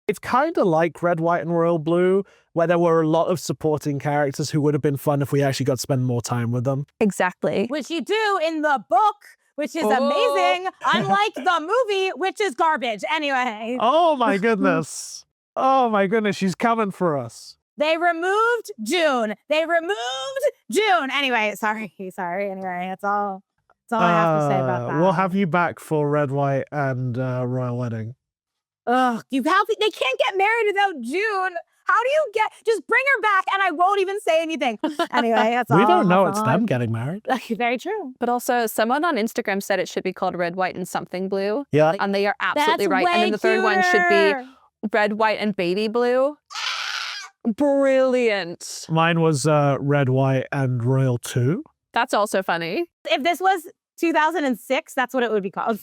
It's kind of like Red, White, and Royal Blue, where there were a lot of supporting characters who would have been fun if we actually got to spend more time with them. Exactly. Which you do in the book, which is amazing, unlike the movie, which is garbage. Anyway. Oh my goodness. Oh my goodness, she's coming for us. They removed June. Anyway, sorry. Anyway, that's all I have to say about that. We'll have you back for Red, White, and Royal Wedding. Ugh, they can't get married without June. How do you just bring her back and I won't even say anything. Anyway, that's all. We don't know it's them getting married. Very true. But also, someone on Instagram said it should be called Red, White, and something blue. Yeah. And they are absolutely That's right. And then the third one should be Red, White, and Baby Blue. Brilliant. Mine was Red, White, and Royal 2. That's also funny. If this was 2006, that's what it would be called.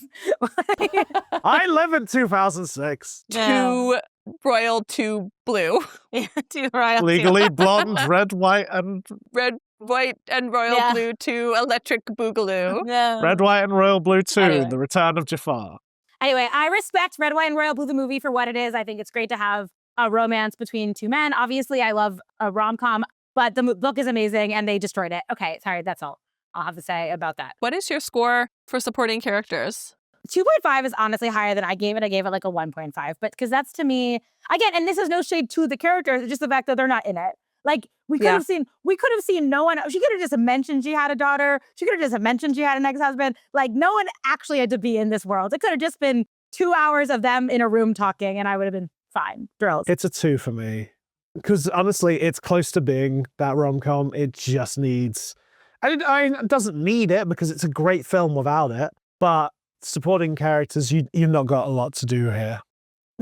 I live in 2006. Too royal to blue. Yeah, to royal. Legally blonde, red, white, and Red, white, and royal Yeah. blue to electric boogaloo. No. red, white, and royal blue 2, Anyway. The Return of Jafar. Anyway, I respect Red, White, and Royal Blue, the movie, for what it is. I think it's great to have a romance between two men. Obviously, I love a rom-com, but the book is amazing and they destroyed it. Okay, sorry, that's all I'll have to say about that. What is your score for supporting characters? 2.5 is honestly higher than I gave it. I gave it like a 1.5, but because that's to me, again, and this is no shade to the characters, it's just the fact that they're not in it. Like we could have seen no one. She could have just mentioned she had a daughter. She could have just mentioned she had an ex-husband. Like no one actually had to be in this world. It could have just been 2 hours of them in a room talking, and I would have been fine. Thrilled. It's a 2 for me. Because honestly, it's close to being that rom-com. It just needs... it doesn't need it because it's a great film without it. But supporting characters, you've not got a lot to do here.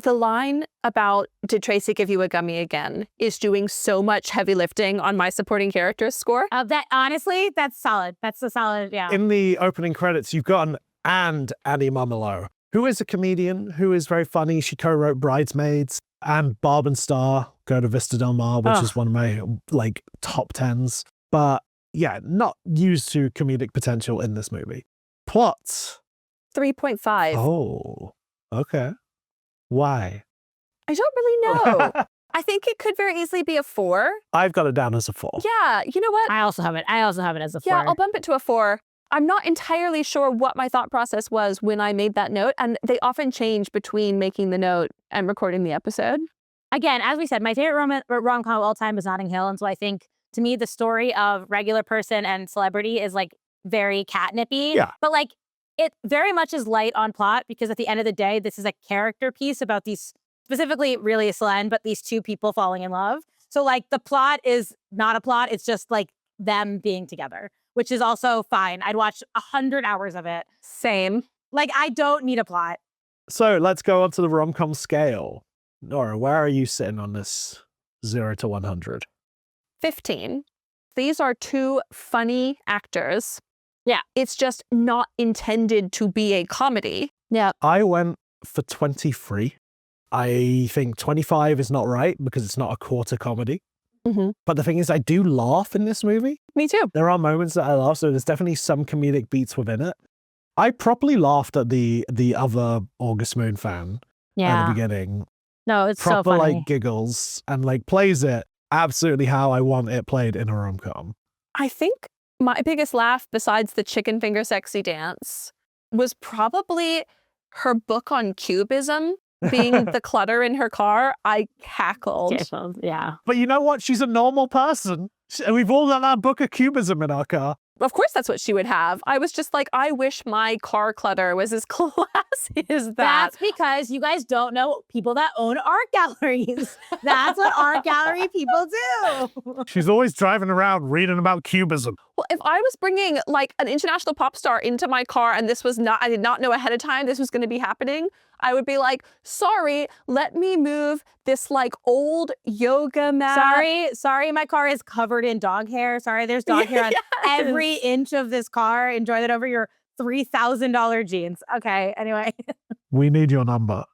The line about "Did Tracy give you a gummy again?" is doing so much heavy lifting on my supporting characters score. That honestly, that's solid. That's a solid, yeah. In the opening credits, you've got Annie Mumolo, who is a comedian, who is very funny. She co-wrote Bridesmaids, and Barb and Star go to Vista Del Mar, which is one of my top 10s. But yeah, not used to comedic potential in this movie. Plots. 3.5. Oh, okay. Why? I don't really know. I think it could very easily be a 4. I've got it down as a 4. Yeah, you know what? I also have it as a 4. Yeah, I'll bump it to a 4. I'm not entirely sure what my thought process was when I made that note, and they often change between making the note and recording the episode. Again, as we said, my favorite rom-com of all time is Notting Hill, and so I think, to me, the story of regular person and celebrity is very catnippy. Yeah. But it very much is light on plot because at the end of the day, this is a character piece about these, specifically really Selene, but these two people falling in love. So the plot is not a plot. It's just them being together, which is also fine. I'd watch 100 hours of it. Same. I don't need a plot. So let's go on to the rom-com scale. Nora, where are you sitting on this 0 to 100? 15. These are two funny actors. Yeah. It's just not intended to be a comedy. Yeah. I went for 23. I think 25 is not right because it's not a quarter comedy. Mm-hmm. But the thing is, I do laugh in this movie. Me too. There are moments that I laugh, so there's definitely some comedic beats within it. I properly laughed at the other August Moon fan at the beginning. No, it's Proper so funny. giggles and plays it absolutely how I want it played in a rom-com. I think my biggest laugh, besides the chicken finger sexy dance, was probably her book on cubism being the clutter in her car. I cackled. Yeah. But you know what? She's a normal person. We've all got our book of cubism in our car. Of course that's what she would have. I was just I wish my car clutter was as classy as that. That's because you guys don't know people that own art galleries. That's what art gallery people do. She's always driving around reading about cubism. Well, if I was bringing an international pop star into my car and I did not know ahead of time this was going to be happening, I would be sorry, let me move this old yoga mat. Sorry, my car is covered in dog hair. Sorry, there's dog hair on every inch of this car. Enjoy that over your $3,000 jeans. Okay, anyway. We need your number.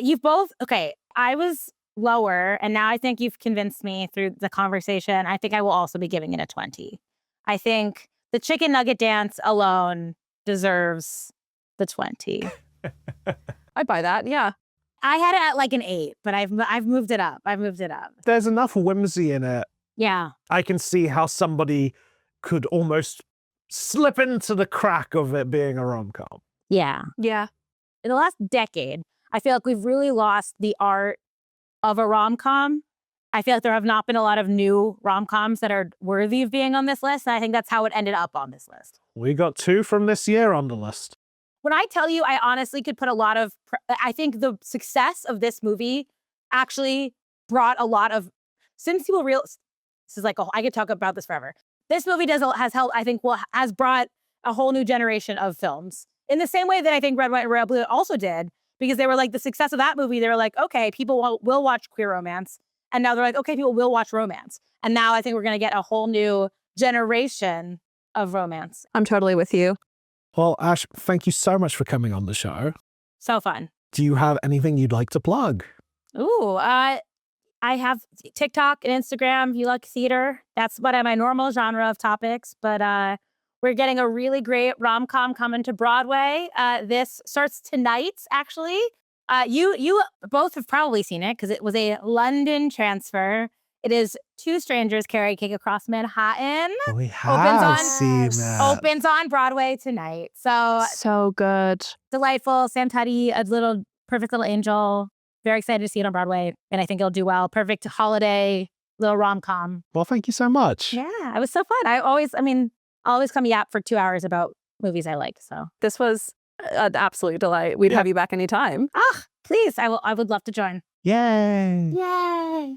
You've both, okay, I was lower, and now I think you've convinced me through the conversation. I think I will also be giving it a 20. I think the chicken nugget dance alone deserves the 20. I'd buy that, yeah. I had it at an 8, but I've moved it up. There's enough whimsy in it. Yeah. I can see how somebody could almost slip into the crack of it being a rom-com. Yeah. Yeah. In the last decade, I feel we've really lost the art of a rom-com. I feel there have not been a lot of new rom-coms that are worthy of being on this list. And I think that's how it ended up on this list. We got 2 from this year on the list. When I tell you, I honestly could put a lot of, I think the success of this movie actually brought a lot of, since people this is I could talk about this forever. This movie has helped, I think, has brought a whole new generation of films in the same way that I think Red, White, and Royal Blue also did, because they were the success of that movie. They were okay, people will watch queer romance. And now they're okay, people will watch romance. And now I think we're going to get a whole new generation of romance. I'm totally with you. Well, Ash, thank you so much for coming on the show. So fun. Do you have anything you'd like to plug? Ooh, I have TikTok and Instagram. If you like theater, that's what my normal genre of topics. But we're getting a really great rom-com coming to Broadway. This starts tonight, actually. You both have probably seen it because it was a London transfer. It is Two Strangers Carry Cake Across Manhattan. We have seen that. Opens on Broadway tonight. So good. Delightful. Sam Tutty, a little perfect little angel. Very excited to see it on Broadway, and I think it'll do well. Perfect holiday little rom-com. Well, thank you so much. Yeah, it was so fun. I'll always come yap for 2 hours about movies I like. So This was an absolute delight. We'd have you back anytime. Please, I would love to join. Yay. Yay.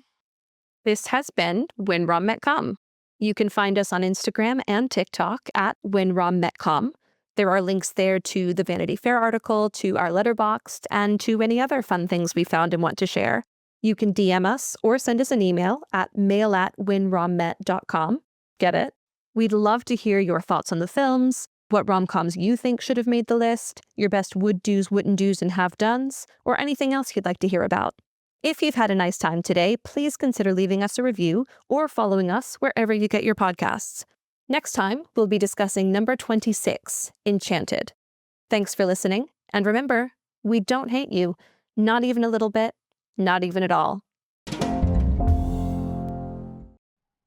This has been When Rom Met Com. You can find us on Instagram and TikTok at When Rom Met Com. There are links there to the Vanity Fair article, to our Letterboxd, and to any other fun things we found and want to share. You can DM us or send us an email at mail@whenrommet.com. Get it? We'd love to hear your thoughts on the films, what rom-coms you think should have made the list, your best would-dos, wouldn't-dos, and have-dones, or anything else you'd like to hear about. If you've had a nice time today, please consider leaving us a review or following us wherever you get your podcasts. Next time, we'll be discussing number 26, Enchanted. Thanks for listening, and remember, we don't hate you. Not even a little bit, not even at all.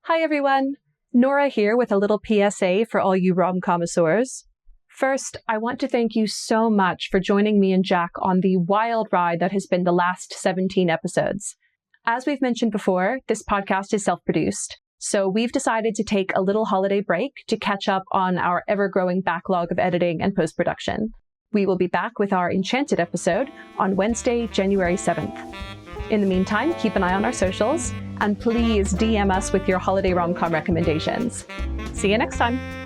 Hi everyone, Nora here with a little PSA for all you rom-connoisseurs. First, I want to thank you so much for joining me and Jack on the wild ride that has been the last 17 episodes. As we've mentioned before, this podcast is self-produced, so we've decided to take a little holiday break to catch up on our ever-growing backlog of editing and post-production. We will be back with our Enchanted episode on Wednesday, January 7th. In the meantime, keep an eye on our socials, and please DM us with your holiday rom-com recommendations. See you next time.